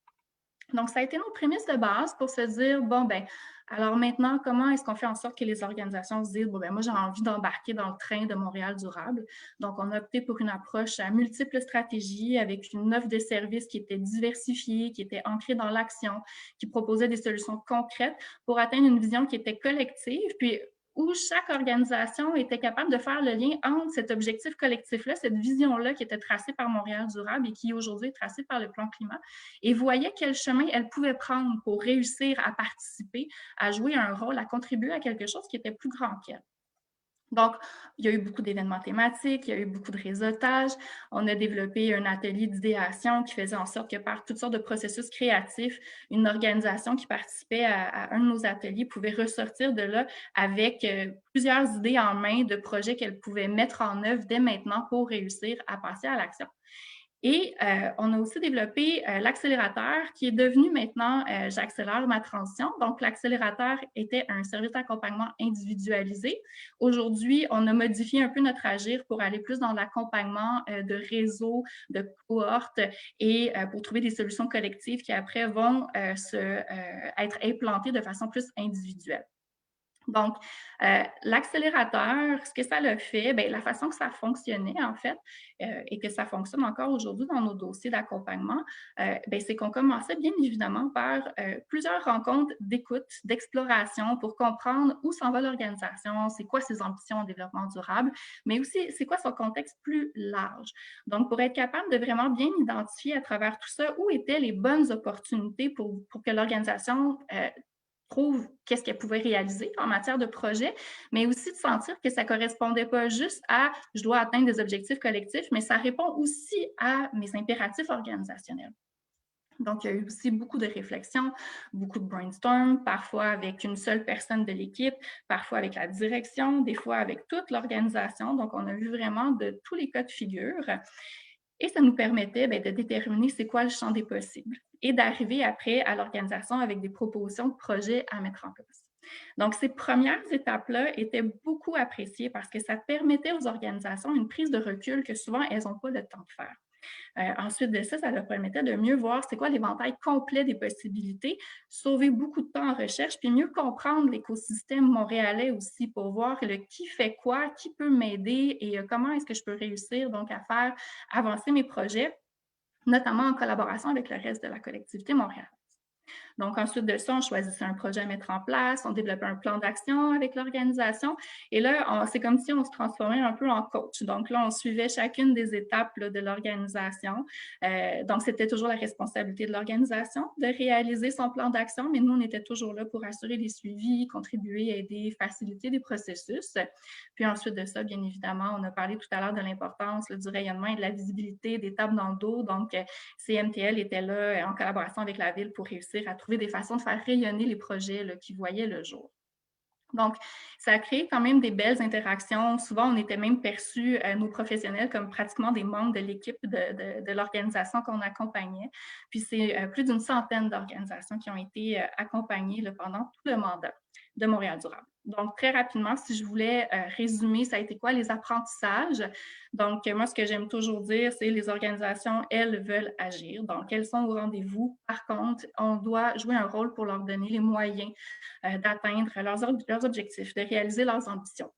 Donc, ça a été nos prémices de base pour se dire, bon, ben, alors maintenant, comment est-ce qu'on fait en sorte que les organisations se disent, bon, ben, moi, j'ai envie d'embarquer dans le train de Montréal durable. Donc, on a opté pour une approche à multiples stratégies avec une offre de services qui était diversifiée, qui était ancrée dans l'action, qui proposait des solutions concrètes pour atteindre une vision qui était collective. Puis, où chaque organisation était capable de faire le lien entre cet objectif collectif-là, cette vision-là qui était tracée par Montréal durable et qui aujourd'hui est tracée par le plan climat, et voyait quel chemin elle pouvait prendre pour réussir à participer, à jouer un rôle, à contribuer à quelque chose qui était plus grand qu'elle. Donc, il y a eu beaucoup d'événements thématiques, il y a eu beaucoup de réseautage. On a développé un atelier d'idéation qui faisait en sorte que par toutes sortes de processus créatifs, une organisation qui participait à un de nos ateliers pouvait ressortir de là avec plusieurs idées en main de projets qu'elle pouvait mettre en œuvre dès maintenant pour réussir à passer à l'action. Et on a aussi développé l'accélérateur qui est devenu maintenant J'accélère ma transition. Donc, l'accélérateur était un service d'accompagnement individualisé. Aujourd'hui, on a modifié un peu notre agir pour aller plus dans l'accompagnement de réseaux, de cohortes et pour trouver des solutions collectives qui après vont être implantées de façon plus individuelle. Donc, l'accélérateur, ce que ça le fait, bien, la façon que ça fonctionnait, en fait, et que ça fonctionne encore aujourd'hui dans nos dossiers d'accompagnement, bien, c'est qu'on commençait bien évidemment par plusieurs rencontres d'écoute, d'exploration pour comprendre où s'en va l'organisation, c'est quoi ses ambitions en développement durable, mais aussi c'est quoi son contexte plus large. Donc, pour être capable de vraiment bien identifier à travers tout ça où étaient les bonnes opportunités pour que l'organisation trouve qu'est-ce qu'elle pouvait réaliser en matière de projet, mais aussi de sentir que ça ne correspondait pas juste à « je dois atteindre des objectifs collectifs », mais ça répond aussi à mes impératifs organisationnels. Donc, il y a eu aussi beaucoup de réflexions, beaucoup de brainstorm, parfois avec une seule personne de l'équipe, parfois avec la direction, des fois avec toute l'organisation. Donc, on a vu vraiment de tous les cas de figure. Et ça nous permettait de déterminer c'est quoi le champ des possibles et d'arriver après à l'organisation avec des propositions de projets à mettre en place. Donc, ces premières étapes-là étaient beaucoup appréciées parce que ça permettait aux organisations une prise de recul que souvent, elles n'ont pas le temps de faire. Ensuite de ça, ça leur permettait de mieux voir c'est quoi l'éventail complet des possibilités, sauver beaucoup de temps en recherche, puis mieux comprendre l'écosystème montréalais aussi pour voir le qui fait quoi, qui peut m'aider et comment est-ce que je peux réussir donc à faire avancer mes projets, notamment en collaboration avec le reste de la collectivité montréalaise. Donc, ensuite de ça, on choisissait un projet à mettre en place, on développait un plan d'action avec l'organisation. Et là, c'est comme si on se transformait un peu en coach. Donc là, on suivait chacune des étapes là, de l'organisation. Donc, c'était toujours la responsabilité de l'organisation de réaliser son plan d'action, mais nous, on était toujours là pour assurer les suivis, contribuer, aider, faciliter des processus. Puis ensuite de ça, bien évidemment, on a parlé tout à l'heure de l'importance du rayonnement et de la visibilité des tables dans le dos. Donc, CMTL était là en collaboration avec la Ville pour réussir à trouver des façons de faire rayonner les projets là, qui voyaient le jour. Donc, ça a créé quand même des belles interactions. Souvent, on était même perçus, nos professionnels, comme pratiquement des membres de l'équipe de l'organisation qu'on accompagnait. Puis, c'est plus d'une centaine d'organisations qui ont été accompagnées là, pendant tout le mandat de Montréal durable. Donc, très rapidement, si je voulais résumer, ça a été quoi les apprentissages? Donc, moi, ce que j'aime toujours dire, c'est les organisations, elles veulent agir. Donc, elles sont au rendez-vous. Par contre, on doit jouer un rôle pour leur donner les moyens d'atteindre leurs objectifs, de réaliser leurs ambitions.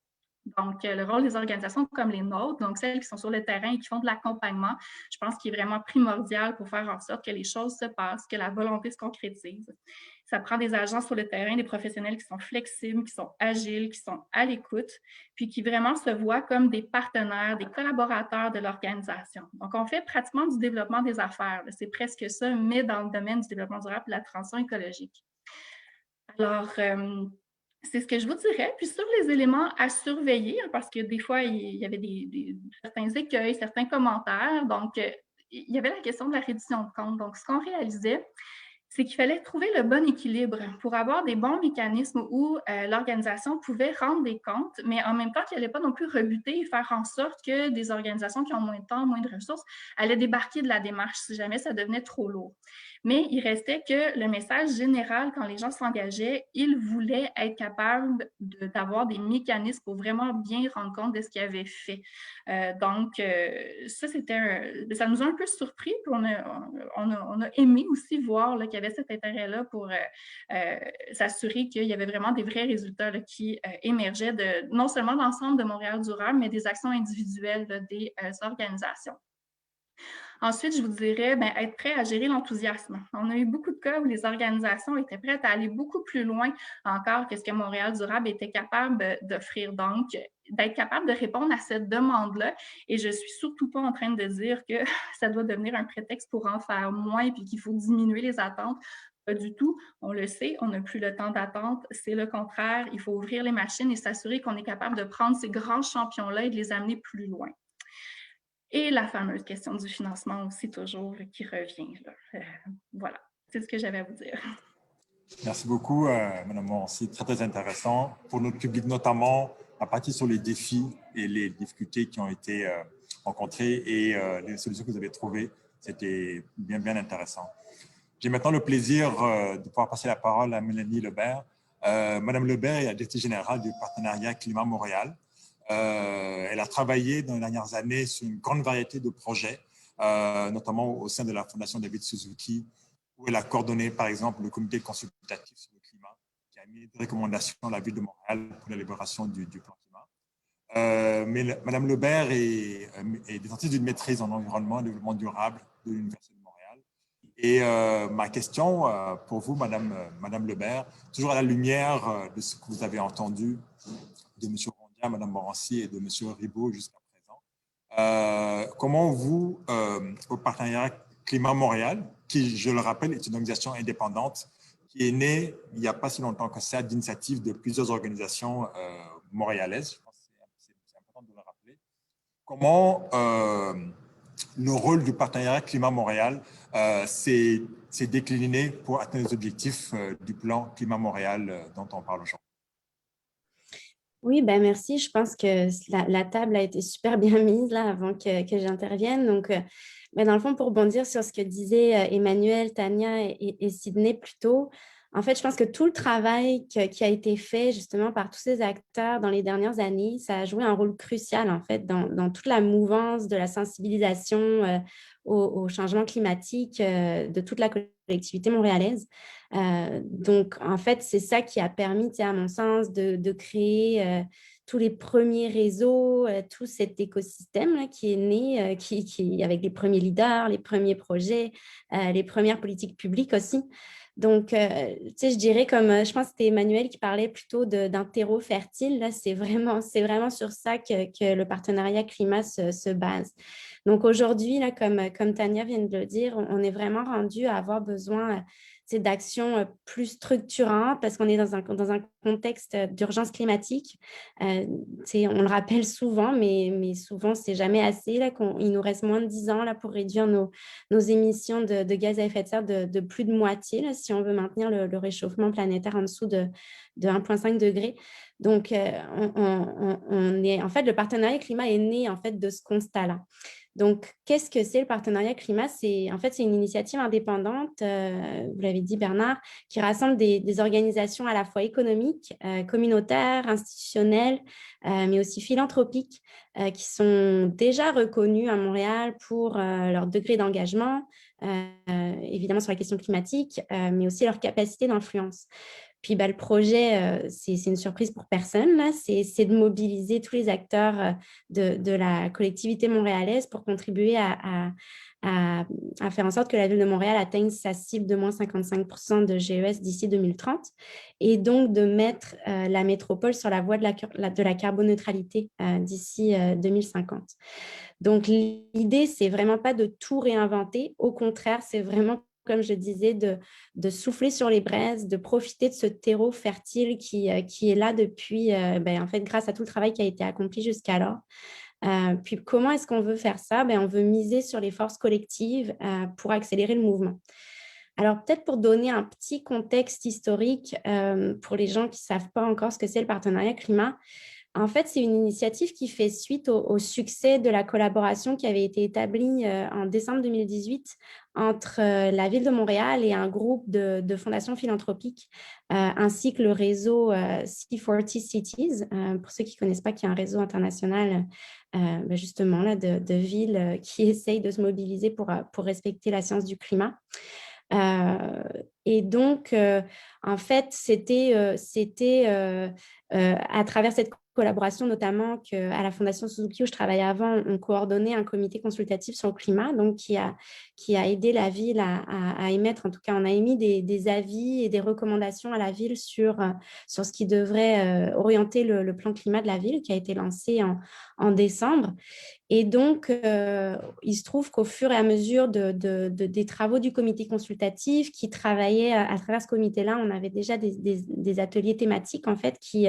Donc, le rôle des organisations comme les nôtres, donc celles qui sont sur le terrain et qui font de l'accompagnement, je pense qu'il est vraiment primordial pour faire en sorte que les choses se passent, que la volonté se concrétise. Ça prend des agents sur le terrain, des professionnels qui sont flexibles, qui sont agiles, qui sont à l'écoute, puis qui vraiment se voient comme des partenaires, des collaborateurs de l'organisation. Donc, on fait pratiquement du développement des affaires. C'est presque ça, mais dans le domaine du développement durable et de la transition écologique. Alors, c'est ce que je vous dirais. Puis sur les éléments à surveiller, parce que des fois, il y avait certains écueils, certains commentaires. Donc, il y avait la question de la reddition de comptes. Donc, ce qu'on réalisait, c'est qu'il fallait trouver le bon équilibre pour avoir des bons mécanismes où l'organisation pouvait rendre des comptes, mais en même temps qu'il n'allait pas non plus rebuter et faire en sorte que des organisations qui ont moins de temps, moins de ressources, allaient débarquer de la démarche si jamais ça devenait trop lourd. Mais il restait que le message général, quand les gens s'engageaient, ils voulaient être capables d'avoir des mécanismes pour vraiment bien rendre compte de ce qu'ils avaient fait. Donc, ça nous a un peu surpris, puis on a aimé aussi voir qu'il y avait cet intérêt-là pour s'assurer qu'il y avait vraiment des vrais résultats là, qui émergeaient non seulement de l'ensemble de Montréal durable, mais des actions individuelles là, des organisations. Ensuite, je vous dirais, être prêt à gérer l'enthousiasme. On a eu beaucoup de cas où les organisations étaient prêtes à aller beaucoup plus loin encore que ce que Montréal durable était capable d'offrir. Donc, d'être capable de répondre à cette demande-là. Et je ne suis surtout pas en train de dire que ça doit devenir un prétexte pour en faire moins et qu'il faut diminuer les attentes. Pas du tout. On le sait, on n'a plus le temps d'attente. C'est le contraire. Il faut ouvrir les machines et s'assurer qu'on est capable de prendre ces grands champions-là et de les amener plus loin. Et la fameuse question du financement aussi toujours qui revient. Là. Voilà, c'est ce que j'avais à vous dire. Merci beaucoup, Mme Morancy. Très, très intéressant. Pour notre public notamment, à partir sur les défis et les difficultés qui ont été rencontrées et les solutions que vous avez trouvées, c'était bien, bien intéressant. J'ai maintenant le plaisir de pouvoir passer la parole à Mélanie Lebert. Madame Lebert est la directrice générale du partenariat Climat Montréal. Elle a travaillé dans les dernières années sur une grande variété de projets, notamment au sein de la Fondation David Suzuki, où elle a coordonné, par exemple, le comité consultatif sur le climat, qui a mis des recommandations à la ville de Montréal pour l'élaboration du plan climat. Mais Madame Lebert est détentrice d'une maîtrise en environnement et développement durable de l'Université de Montréal. Et ma question pour vous, Madame Lebert, toujours à la lumière de ce que vous avez entendu de M. Mme Morancy et de M. Ribault jusqu'à présent. Comment vous, au partenariat Climat Montréal, qui, je le rappelle, est une organisation indépendante, qui est née il n'y a pas si longtemps que ça, d'initiative de plusieurs organisations montréalaises, je pense que c'est important de le rappeler. Comment le rôle du partenariat Climat Montréal s'est décliné pour atteindre les objectifs du plan Climat Montréal dont on parle aujourd'hui? Oui, merci. Je pense que la table a été super bien mise là avant que j'intervienne. Donc, dans le fond, pour rebondir sur ce que disaient Emmanuel, Tania et Sydney plus tôt, en fait, je pense que tout le travail qui a été fait justement par tous ces acteurs dans les dernières années, ça a joué un rôle crucial en fait dans toute la mouvance de la sensibilisation au changement climatique de toute la collectivité montréalaise. Donc, en fait, c'est ça qui a permis, à mon sens, de créer tous les premiers réseaux, tout cet écosystème là, qui est né, avec les premiers leaders, les premiers projets, les premières politiques publiques aussi. Donc, je dirais comme, je pense que c'était Emmanuel qui parlait plutôt d'un terreau fertile. Là, c'est vraiment sur ça que le partenariat climat se base. Donc, aujourd'hui, là, comme Tania vient de le dire, on est vraiment rendu à avoir besoin d'actions plus structurantes parce qu'on est dans un contexte d'urgence climatique. On le rappelle souvent, mais souvent, c'est jamais assez. Là, il nous reste moins de 10 ans là, pour réduire nos émissions de gaz à effet de serre de plus de moitié là, si on veut maintenir le réchauffement planétaire en dessous de 1,5 degré. Donc, en fait, le partenariat climat est né en fait, de ce constat-là. Donc, qu'est-ce que c'est le partenariat climat? En fait, c'est une initiative indépendante, vous l'avez dit Bernard, qui rassemble des organisations à la fois économiques, communautaires, institutionnelles, mais aussi philanthropiques, qui sont déjà reconnues à Montréal pour leur degré d'engagement, évidemment sur la question climatique, mais aussi leur capacité d'influence. Puis le projet, c'est une surprise pour personne, là, c'est de mobiliser tous les acteurs de la collectivité montréalaise pour contribuer à faire en sorte que la ville de Montréal atteigne sa cible de moins 55% de GES d'ici 2030 et donc de mettre la métropole sur la voie de la carboneutralité d'ici 2050. Donc, l'idée, c'est vraiment pas de tout réinventer. Au contraire, c'est vraiment, comme je disais, de souffler sur les braises, de profiter de ce terreau fertile qui est là depuis, en fait, grâce à tout le travail qui a été accompli jusqu'alors. Puis, comment est-ce qu'on veut faire ça? On veut miser sur les forces collectives pour accélérer le mouvement. Alors, peut-être pour donner un petit contexte historique pour les gens qui ne savent pas encore ce que c'est le partenariat climat, en fait, c'est une initiative qui fait suite au succès de la collaboration qui avait été établie en décembre 2018 entre la Ville de Montréal et un groupe de fondations philanthropiques, ainsi que le réseau C40 Cities, pour ceux qui ne connaissent pas, qui est un réseau international justement là, de villes qui essayent de se mobiliser pour respecter la science du climat. Et donc, en fait, c'était à travers cette collaboration, notamment qu'à la Fondation Suzuki où je travaillais avant, on coordonnait un comité consultatif sur le climat, donc qui a aidé la ville à émettre, en tout cas, on a émis des avis et des recommandations à la ville sur ce qui devrait orienter le plan climat de la ville, qui a été lancé en décembre. Et donc, il se trouve qu'au fur et à mesure des travaux du comité consultatif qui travaillait à travers ce comité-là, on avait déjà des ateliers thématiques en fait qui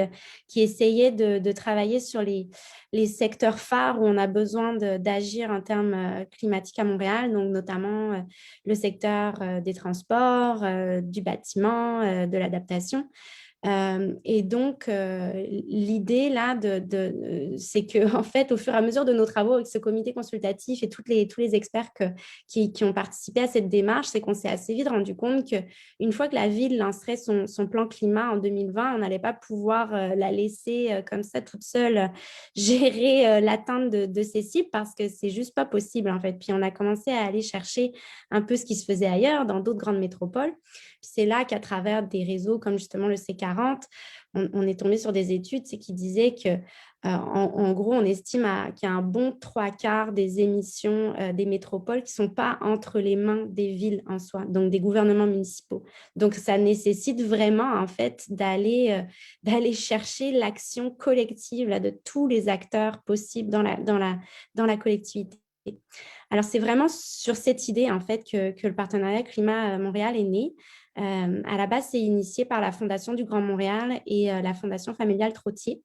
essayaient de travailler sur les secteurs phares où on a besoin d'agir en termes climatiques à Montréal, donc notamment le secteur des transports, du bâtiment, de l'adaptation. Et donc, l'idée là, c'est que en fait, au fur et à mesure de nos travaux avec ce comité consultatif et tous les experts qui ont participé à cette démarche, c'est qu'on s'est assez vite rendu compte qu'une fois que la ville lancerait son plan climat en 2020, on n'allait pas pouvoir la laisser comme ça toute seule gérer l'atteinte de ces cibles parce que c'est juste pas possible en fait. Puis on a commencé à aller chercher un peu ce qui se faisait ailleurs dans d'autres grandes métropoles. C'est là qu'à travers des réseaux comme justement le C40, on est tombé sur des études qui disaient que, en gros, on estime qu'il y a un bon 3/4 des émissions des métropoles qui ne sont pas entre les mains des villes en soi, donc des gouvernements municipaux. Donc, ça nécessite vraiment, en fait, d'aller chercher l'action collective là, de tous les acteurs possibles dans la collectivité. Alors, c'est vraiment sur cette idée, en fait, que le partenariat Climat Montréal est né. À la base, c'est initié par la Fondation du Grand Montréal et la Fondation familiale Trottier.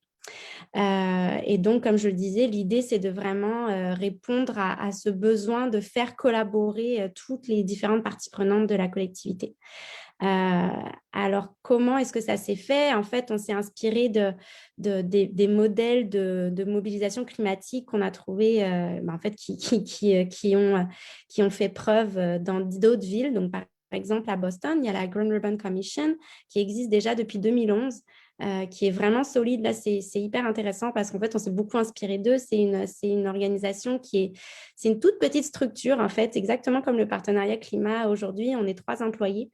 Et donc, comme je le disais, l'idée, c'est de vraiment répondre à ce besoin de faire collaborer toutes les différentes parties prenantes de la collectivité. Alors, comment est-ce que ça s'est fait? En fait, on s'est inspiré des modèles de mobilisation climatique qu'on a trouvés, en fait, qui ont fait preuve dans d'autres villes. Donc, par exemple, à Boston, il y a la Green Ribbon Commission qui existe déjà depuis 2011, qui est vraiment solide. Là, c'est hyper intéressant parce qu'en fait, on s'est beaucoup inspiré d'eux. C'est une organisation c'est une toute petite structure, en fait, exactement comme le partenariat climat aujourd'hui. On est 3 employés.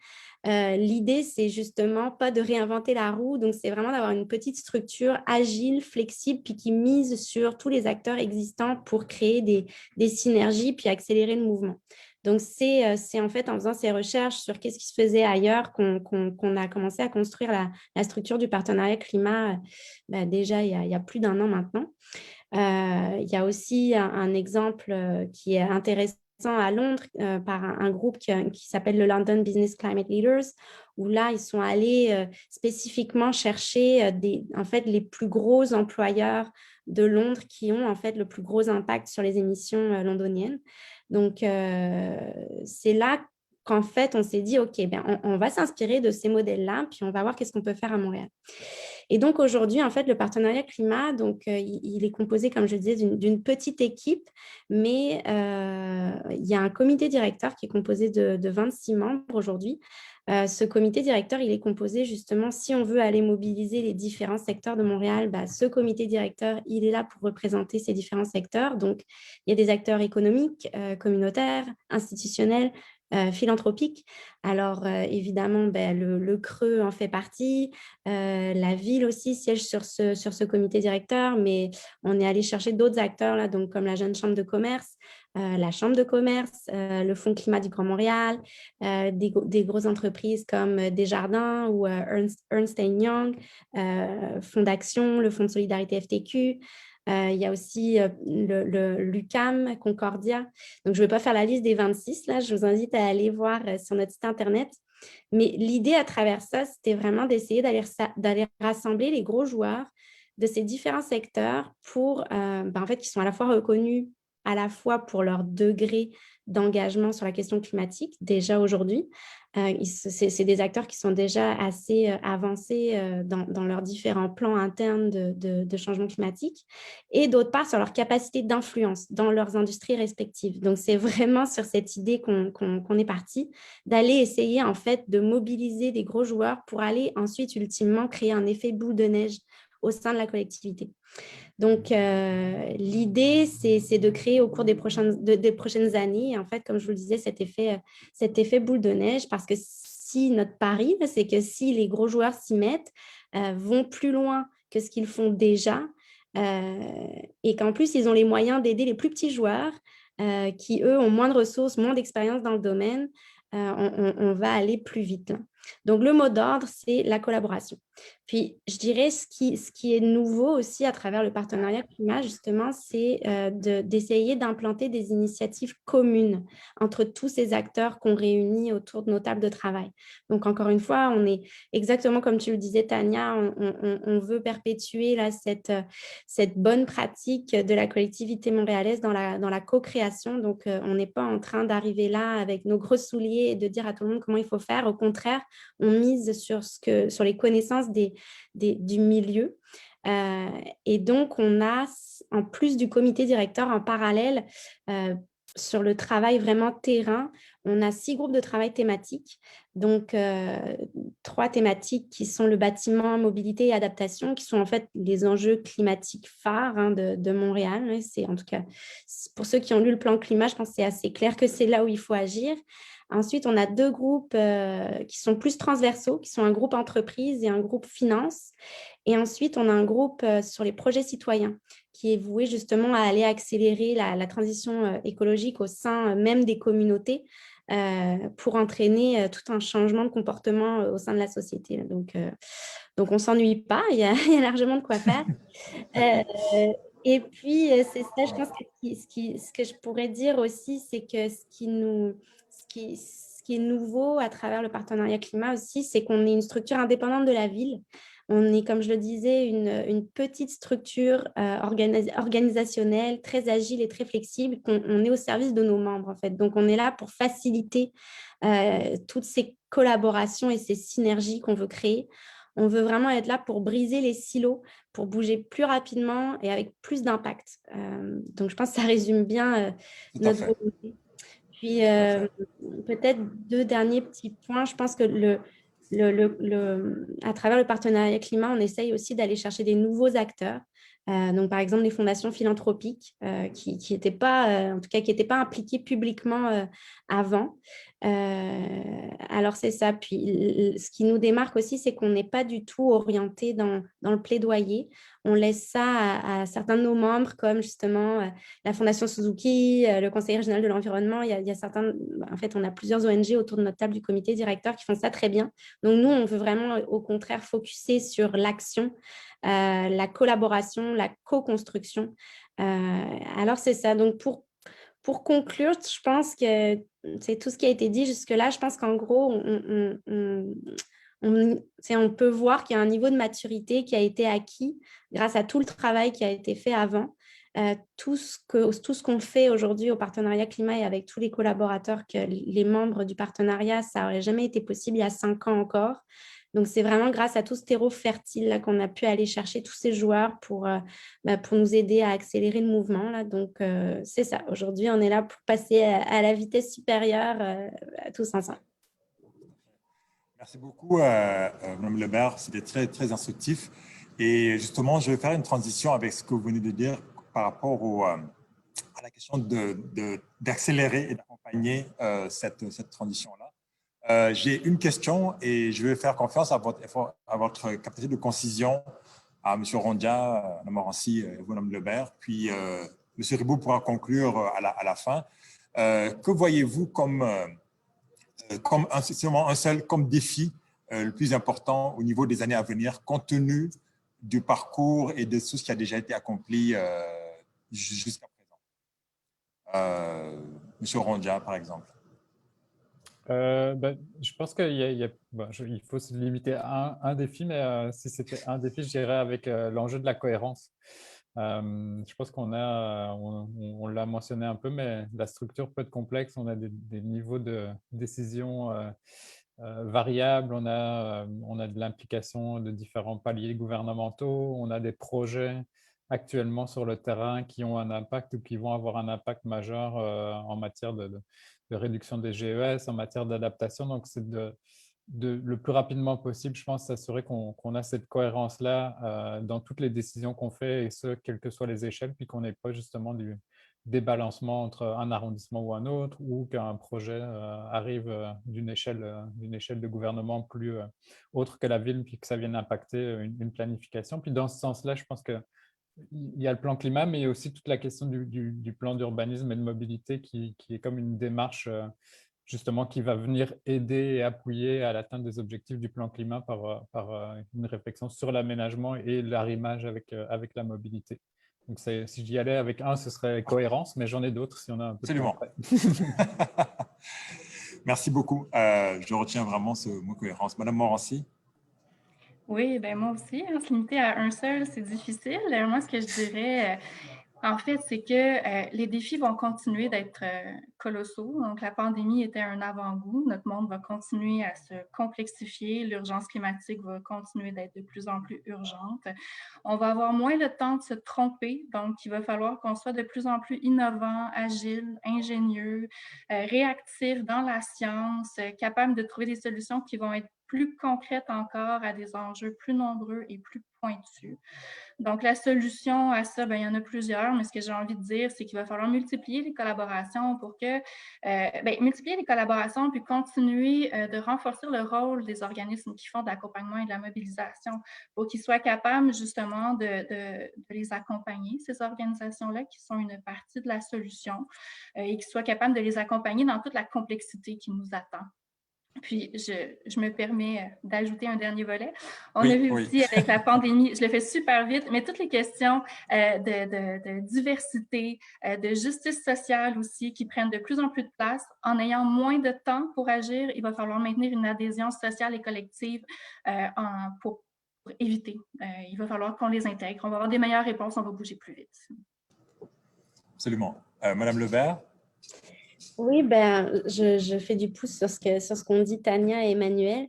L'idée, c'est justement pas de réinventer la roue. Donc, c'est vraiment d'avoir une petite structure agile, flexible, puis qui mise sur tous les acteurs existants pour créer des synergies, puis accélérer le mouvement. Donc, c'est en fait en faisant ces recherches sur qu'est-ce qui se faisait ailleurs qu'on a commencé à construire la structure du partenariat climat déjà il y a plus d'1 an maintenant. Il y a aussi un exemple qui est intéressant à Londres par un groupe qui s'appelle le London Business Climate Leaders, où là, ils sont allés spécifiquement chercher en fait, les plus gros employeurs de Londres qui ont en fait le plus gros impact sur les émissions londoniennes. Donc, c'est là qu'en fait, on s'est dit, OK, ben, on va s'inspirer de ces modèles-là, puis on va voir qu'est-ce qu'on peut faire à Montréal. Et donc, aujourd'hui, en fait, le partenariat climat, donc, il est composé, comme je disais, d'une petite équipe, mais il y a un comité directeur qui est composé de 26 membres aujourd'hui. Ce comité directeur, il est composé justement, si on veut aller mobiliser les différents secteurs de Montréal, ce comité directeur, il est là pour représenter ces différents secteurs. Donc, il y a des acteurs économiques, communautaires, institutionnels, philanthropiques. Alors, évidemment, le Creux en fait partie. La ville aussi siège sur ce comité directeur, mais on est allé chercher d'autres acteurs, là, donc, comme la Jeune Chambre de commerce, la Chambre de commerce, le Fonds climat du Grand Montréal, des grosses entreprises comme Desjardins ou Ernst Young, Fonds d'action, le Fonds de solidarité FTQ. Il y a aussi l'UQAM, Concordia. Donc, je ne vais pas faire la liste des 26, là. Je vous invite à aller voir sur notre site Internet. Mais l'idée à travers ça, c'était vraiment d'essayer d'aller rassembler les gros joueurs de ces différents secteurs pour, en fait, qui sont à la fois reconnus à la fois pour leur degré d'engagement sur la question climatique, déjà aujourd'hui. C'est des acteurs qui sont déjà assez avancés dans leurs différents plans internes de changement climatique, et d'autre part sur leur capacité d'influence dans leurs industries respectives. Donc, c'est vraiment sur cette idée qu'on est parti, d'aller essayer en fait de mobiliser des gros joueurs pour aller ensuite ultimement créer un effet boule de neige au sein de la collectivité. Donc, l'idée, c'est de créer au cours des prochaines années, en fait, comme je vous le disais, cet effet boule de neige, parce que si notre pari, c'est que si les gros joueurs s'y mettent, vont plus loin que ce qu'ils font déjà, et qu'en plus, ils ont les moyens d'aider les plus petits joueurs qui, eux, ont moins de ressources, moins d'expérience dans le domaine, on va aller plus vite, là. Donc, le mot d'ordre, c'est la collaboration. Puis, je dirais, ce qui est nouveau aussi à travers le partenariat climat, justement, c'est d'essayer d'implanter des initiatives communes entre tous ces acteurs qu'on réunit autour de nos tables de travail. Donc, encore une fois, on est exactement comme tu le disais, Tania, on veut perpétuer là, cette bonne pratique de la collectivité montréalaise dans la co-création. Donc, on n'est pas en train d'arriver là avec nos gros souliers et de dire à tout le monde comment il faut faire. Au contraire, on mise sur les connaissances du milieu. Et donc, on a, en plus du comité directeur, en parallèle, sur le travail vraiment terrain, on a 6 groupes de travail thématiques. Donc, 3 thématiques qui sont le bâtiment, mobilité et adaptation, qui sont en fait les enjeux climatiques phares de Montréal. C'est, en tout cas, pour ceux qui ont lu le plan climat, je pense que c'est assez clair que c'est là où il faut agir. Ensuite, on a 2 groupes qui sont plus transversaux, qui sont un groupe entreprise et un groupe finance. Et ensuite, on a un groupe sur les projets citoyens qui est voué justement à aller accélérer la transition écologique au sein même des communautés pour entraîner tout un changement de comportement au sein de la société. Donc on ne s'ennuie pas, il y a largement de quoi faire. Et puis, c'est ça, je pense que ce que je pourrais dire aussi, c'est que ce qui est nouveau à travers le partenariat climat aussi, c'est qu'on est une structure indépendante de la ville. On est, comme je le disais, une petite structure organisationnelle, très agile et très flexible, on est au service de nos membres, en fait. Donc, on est là pour faciliter toutes ces collaborations et ces synergies qu'on veut créer. On veut vraiment être là pour briser les silos, pour bouger plus rapidement et avec plus d'impact. Donc, je pense que ça résume bien notre volonté. Puis, peut-être 2 derniers petits points. Je pense que à travers le partenariat climat, on essaye aussi d'aller chercher des nouveaux acteurs. Donc, par exemple, les fondations philanthropiques qui n'étaient pas, en tout cas, qui n'étaient pas impliquées publiquement avant. Alors, c'est ça. Puis, ce qui nous démarque aussi, c'est qu'on n'est pas du tout orienté dans le plaidoyer. On laisse ça à certains de nos membres, comme justement la Fondation Suzuki, le Conseil régional de l'environnement. Il y a certains, en fait, on a plusieurs ONG autour de notre table du comité directeur qui font ça très bien. Donc, nous, on veut vraiment, au contraire, focuser sur l'action, la collaboration, la co-construction. Alors, c'est ça. Donc, pour conclure, je pense que c'est tout ce qui a été dit jusque-là. Je pense qu'en gros, on peut voir qu'il y a un niveau de maturité qui a été acquis grâce à tout le travail qui a été fait avant. tout ce qu'on fait aujourd'hui au partenariat climat et avec tous les collaborateurs, que les membres du partenariat, ça n'aurait jamais été possible il y a 5 ans encore. Donc, c'est vraiment grâce à tout ce terreau fertile là, qu'on a pu aller chercher tous ces joueurs pour nous aider à accélérer le mouvement. Là. Donc, c'est ça. Aujourd'hui, on est là pour passer à la vitesse supérieure tous ensemble. Merci beaucoup, Mme Lebert. C'était très, très instructif. Et justement, je vais faire une transition avec ce que vous venez de dire par rapport à la question d'accélérer et d'accompagner cette transition-là. J'ai une question et je vais faire confiance à votre capacité de concision, à M. Rondia, à Mme Morancy et vous, Mme Lebert. Puis, M. Riboud pourra conclure à la fin. Que voyez-vous comme comme défi le plus important au niveau des années à venir, compte tenu du parcours et de tout ce qui a déjà été accompli jusqu'à présent? Monsieur Rondia, par exemple. Je pense qu'il faut se limiter à un défi, mais si c'était un défi, je dirais avec l'enjeu de la cohérence. Je pense on l'a mentionné un peu, mais la structure peut être complexe. On a des niveaux de décision variables, on a de l'implication de différents paliers gouvernementaux, on a des projets actuellement sur le terrain qui ont un impact ou qui vont avoir un impact majeur en matière de réduction des GES, en matière d'adaptation. Donc, c'est le plus rapidement possible, je pense, s'assurer qu'on a cette cohérence-là dans toutes les décisions qu'on fait, et ce, quelles que soient les échelles, puis qu'on n'ait pas justement du débalancement entre un arrondissement ou un autre, ou qu'un projet arrive d'une échelle de gouvernement plus autre que la ville, puis que ça vienne impacter une planification. Puis dans ce sens-là, je pense qu'il y a le plan climat, mais il y a aussi toute la question du plan d'urbanisme et de mobilité qui est comme une démarche justement qui va venir aider et appuyer à l'atteinte des objectifs du plan climat par une réflexion sur l'aménagement et l'arrimage avec la mobilité. Donc, si j'y allais avec un, ce serait cohérence, mais j'en ai d'autres si on a un peu de temps après. Merci beaucoup. Je retiens vraiment ce mot cohérence. Madame Morancy? Oui, ben moi aussi, se limiter à un seul, c'est difficile. Moi, ce que je dirais, en fait, c'est que les défis vont continuer d'être colossaux. Donc, la pandémie était un avant-goût. Notre monde va continuer à se complexifier. L'urgence climatique va continuer d'être de plus en plus urgente. On va avoir moins le temps de se tromper. Donc, il va falloir qu'on soit de plus en plus innovant, agile, ingénieux, réactif dans la science, capable de trouver des solutions qui vont être plus concrètes encore à des enjeux plus nombreux et plus pointus. Donc, la solution à ça, il y en a plusieurs, mais ce que j'ai envie de dire, c'est qu'il va falloir multiplier les collaborations pour que, multiplier les collaborations puis continuer de renforcer le rôle des organismes qui font de l'accompagnement et de la mobilisation pour qu'ils soient capables justement de les accompagner, ces organisations-là qui sont une partie de la solution et qu'ils soient capables de les accompagner dans toute la complexité qui nous attend. Puis, je me permets d'ajouter un dernier volet. On a vu aussi avec la pandémie, je le fais super vite, mais toutes les questions de diversité, de justice sociale aussi, qui prennent de plus en plus de place. En ayant moins de temps pour agir, il va falloir maintenir une adhésion sociale et collective pour éviter. Il va falloir qu'on les intègre. On va avoir des meilleures réponses, on va bouger plus vite. Absolument. Madame Lebert? Oui, je fais du pouce sur ce qu'ont dit Tania et Emmanuel.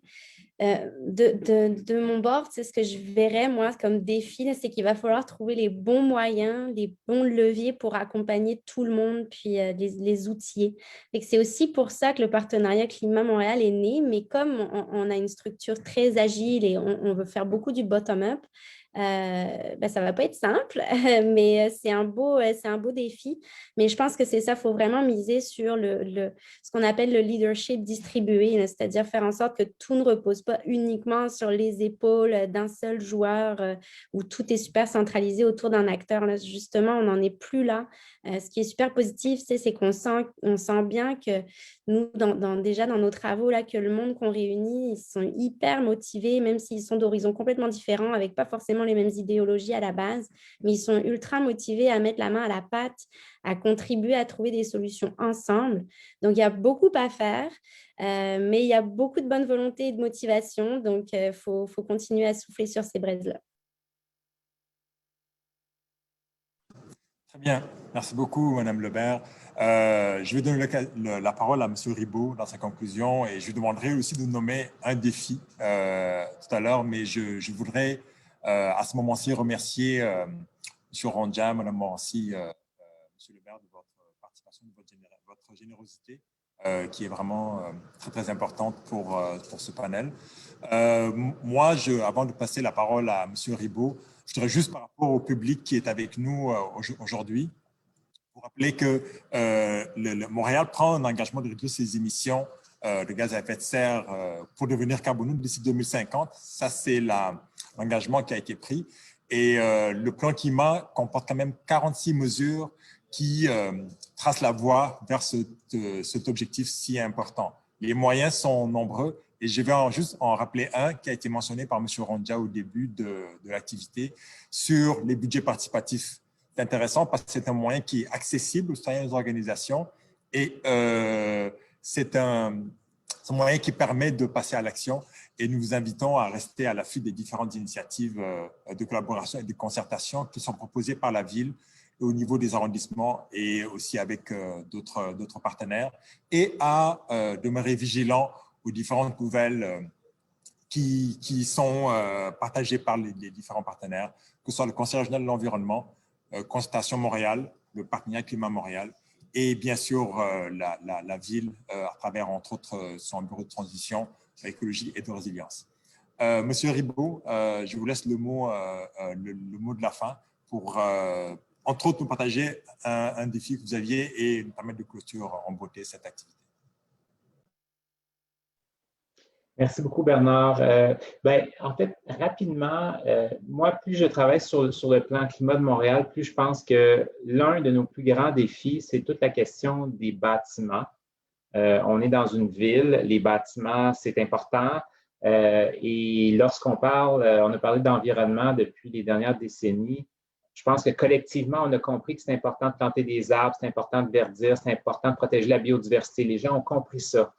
De mon bord, c'est ce que je verrais, moi, comme défi, c'est qu'il va falloir trouver les bons moyens, les bons leviers pour accompagner tout le monde, puis les outiller. Et c'est aussi pour ça que le partenariat Climat Montréal est né, mais comme on a une structure très agile et on veut faire beaucoup du bottom-up, ça ne va pas être simple, mais c'est un beau défi. Mais je pense que c'est ça, il faut vraiment miser sur ce qu'on appelle le leadership distribué, c'est-à-dire faire en sorte que tout ne repose pas uniquement sur les épaules d'un seul joueur où tout est super centralisé autour d'un acteur. Là, justement, on n'en est plus là. Ce qui est super positif, c'est qu'on sent bien que nous, déjà dans nos travaux, là, que le monde qu'on réunit, ils sont hyper motivés, même s'ils sont d'horizons complètement différents, avec pas forcément les mêmes idéologies à la base, mais ils sont ultra motivés à mettre la main à la pâte, à contribuer à trouver des solutions ensemble. Donc, il y a beaucoup à faire, mais il y a beaucoup de bonne volonté et de motivation, donc il faut continuer à souffler sur ces braises-là. Très bien. Merci beaucoup, Madame Lebert. Je vais donner la parole à Monsieur Ribaud dans sa conclusion et je lui demanderai aussi de nommer un défi tout à l'heure, mais je voudrais à ce moment-ci remercier Monsieur Rondia, Madame Morancy, Monsieur Lebert de votre participation, de votre générosité qui est vraiment très, très importante pour ce panel. Moi, avant de passer la parole à Monsieur Ribaud, je voudrais juste par rapport au public qui est avec nous aujourd'hui, pour rappeler que Montréal prend un engagement de réduire ses émissions de gaz à effet de serre pour devenir carboneutre d'ici 2050. Ça, c'est l'engagement qui a été pris. Et le plan climat comporte quand même 46 mesures qui tracent la voie vers cet objectif si important. Les moyens sont nombreux et je vais juste en rappeler un qui a été mentionné par M. Rondia au début de l'activité sur les budgets participatifs. C'est intéressant parce que c'est un moyen qui est accessible aux citoyens et aux organisations et c'est un moyen qui permet de passer à l'action et nous vous invitons à rester à l'affût des différentes initiatives de collaboration et de concertation qui sont proposées par la ville au niveau des arrondissements et aussi avec d'autres partenaires et à demeurer vigilant aux différentes nouvelles qui sont partagées par les différents partenaires, que ce soit le Conseil régional de l'environnement, Concertation Montréal, le partenariat Climat Montréal et bien sûr la ville à travers entre autres son bureau de transition, écologie et de résilience. Monsieur Ribaud, je vous laisse le mot de la fin pour entre autres nous partager un défi que vous aviez et nous permettre de clôture en beauté cette activité. Merci beaucoup, Bernard. En fait, rapidement, moi, plus je travaille sur le plan climat de Montréal, plus je pense que l'un de nos plus grands défis, c'est toute la question des bâtiments. On est dans une ville, les bâtiments, c'est important. Et lorsqu'on parle, on a parlé d'environnement depuis les dernières décennies, je pense que collectivement, on a compris que c'est important de planter des arbres, c'est important de verdir, c'est important de protéger la biodiversité. Les gens ont compris ça.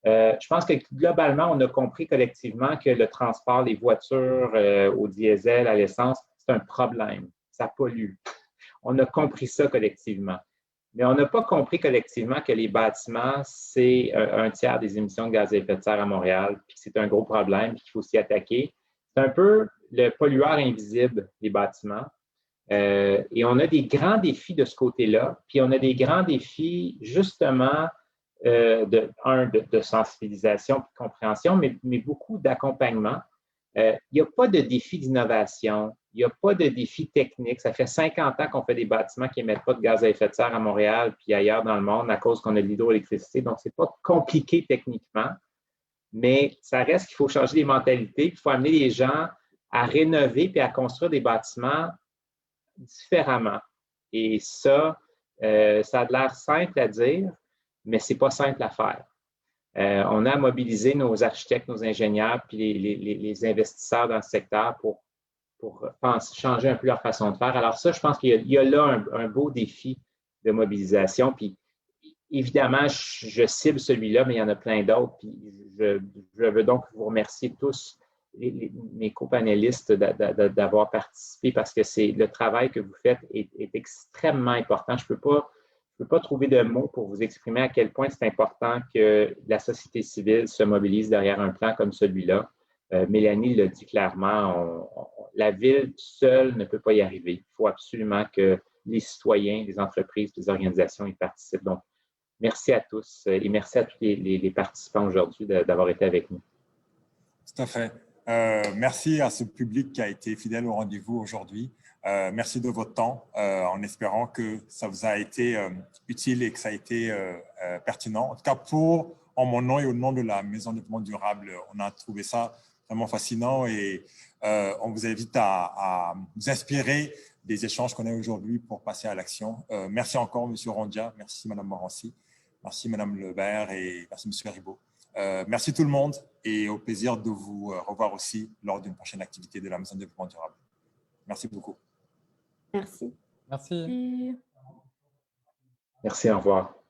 Je pense que globalement, on a compris collectivement que le transport, les voitures au diesel, à l'essence, c'est un problème. Ça pollue. On a compris ça collectivement. Mais on n'a pas compris collectivement que les bâtiments, c'est un tiers des émissions de gaz à effet de serre à Montréal, puis c'est un gros problème, puis qu'il faut s'y attaquer. C'est un peu le pollueur invisible des bâtiments. Et on a des grands défis de ce côté-là, puis on a des grands défis justement de sensibilisation et de compréhension, mais beaucoup d'accompagnement. Il n'y a pas de défi d'innovation, il n'y a pas de défi technique. Ça fait 50 ans qu'on fait des bâtiments qui n'émettent pas de gaz à effet de serre à Montréal puis ailleurs dans le monde à cause qu'on a de l'hydroélectricité. Donc, ce n'est pas compliqué techniquement, mais ça reste qu'il faut changer les mentalités, il faut amener les gens à rénover et à construire des bâtiments différemment. Et ça a l'air simple à dire, mais ce n'est pas simple à faire. On a mobilisé nos architectes, nos ingénieurs, puis les investisseurs dans ce secteur pour changer un peu leur façon de faire. Alors ça, je pense qu'il y a là un beau défi de mobilisation. Puis évidemment, je cible celui-là, mais il y en a plein d'autres. Puis je veux donc vous remercier tous, mes copanélistes, d'avoir participé parce que le travail que vous faites est extrêmement important. Je ne peux pas trouver de mots pour vous exprimer à quel point c'est important que la société civile se mobilise derrière un plan comme celui-là. Mélanie l'a dit clairement, la ville seule ne peut pas y arriver. Il faut absolument que les citoyens, les entreprises, les organisations y participent. Donc, merci à tous et merci à tous les participants aujourd'hui d'avoir été avec nous. Tout à fait. Merci à ce public qui a été fidèle au rendez-vous aujourd'hui. Merci de votre temps, en espérant que ça vous a été utile et que ça a été pertinent. En tout cas, en mon nom et au nom de la Maison de développement durable, on a trouvé ça vraiment fascinant et on vous invite à vous inspirer des échanges qu'on a aujourd'hui pour passer à l'action. Merci encore, M. Rondia. Merci, Mme Morancy. Merci, Mme Lebert et merci, M. Ribaud. Merci tout le monde et au plaisir de vous revoir aussi lors d'une prochaine activité de la Maison de développement durable. Merci beaucoup. Merci. Merci. Merci, au revoir.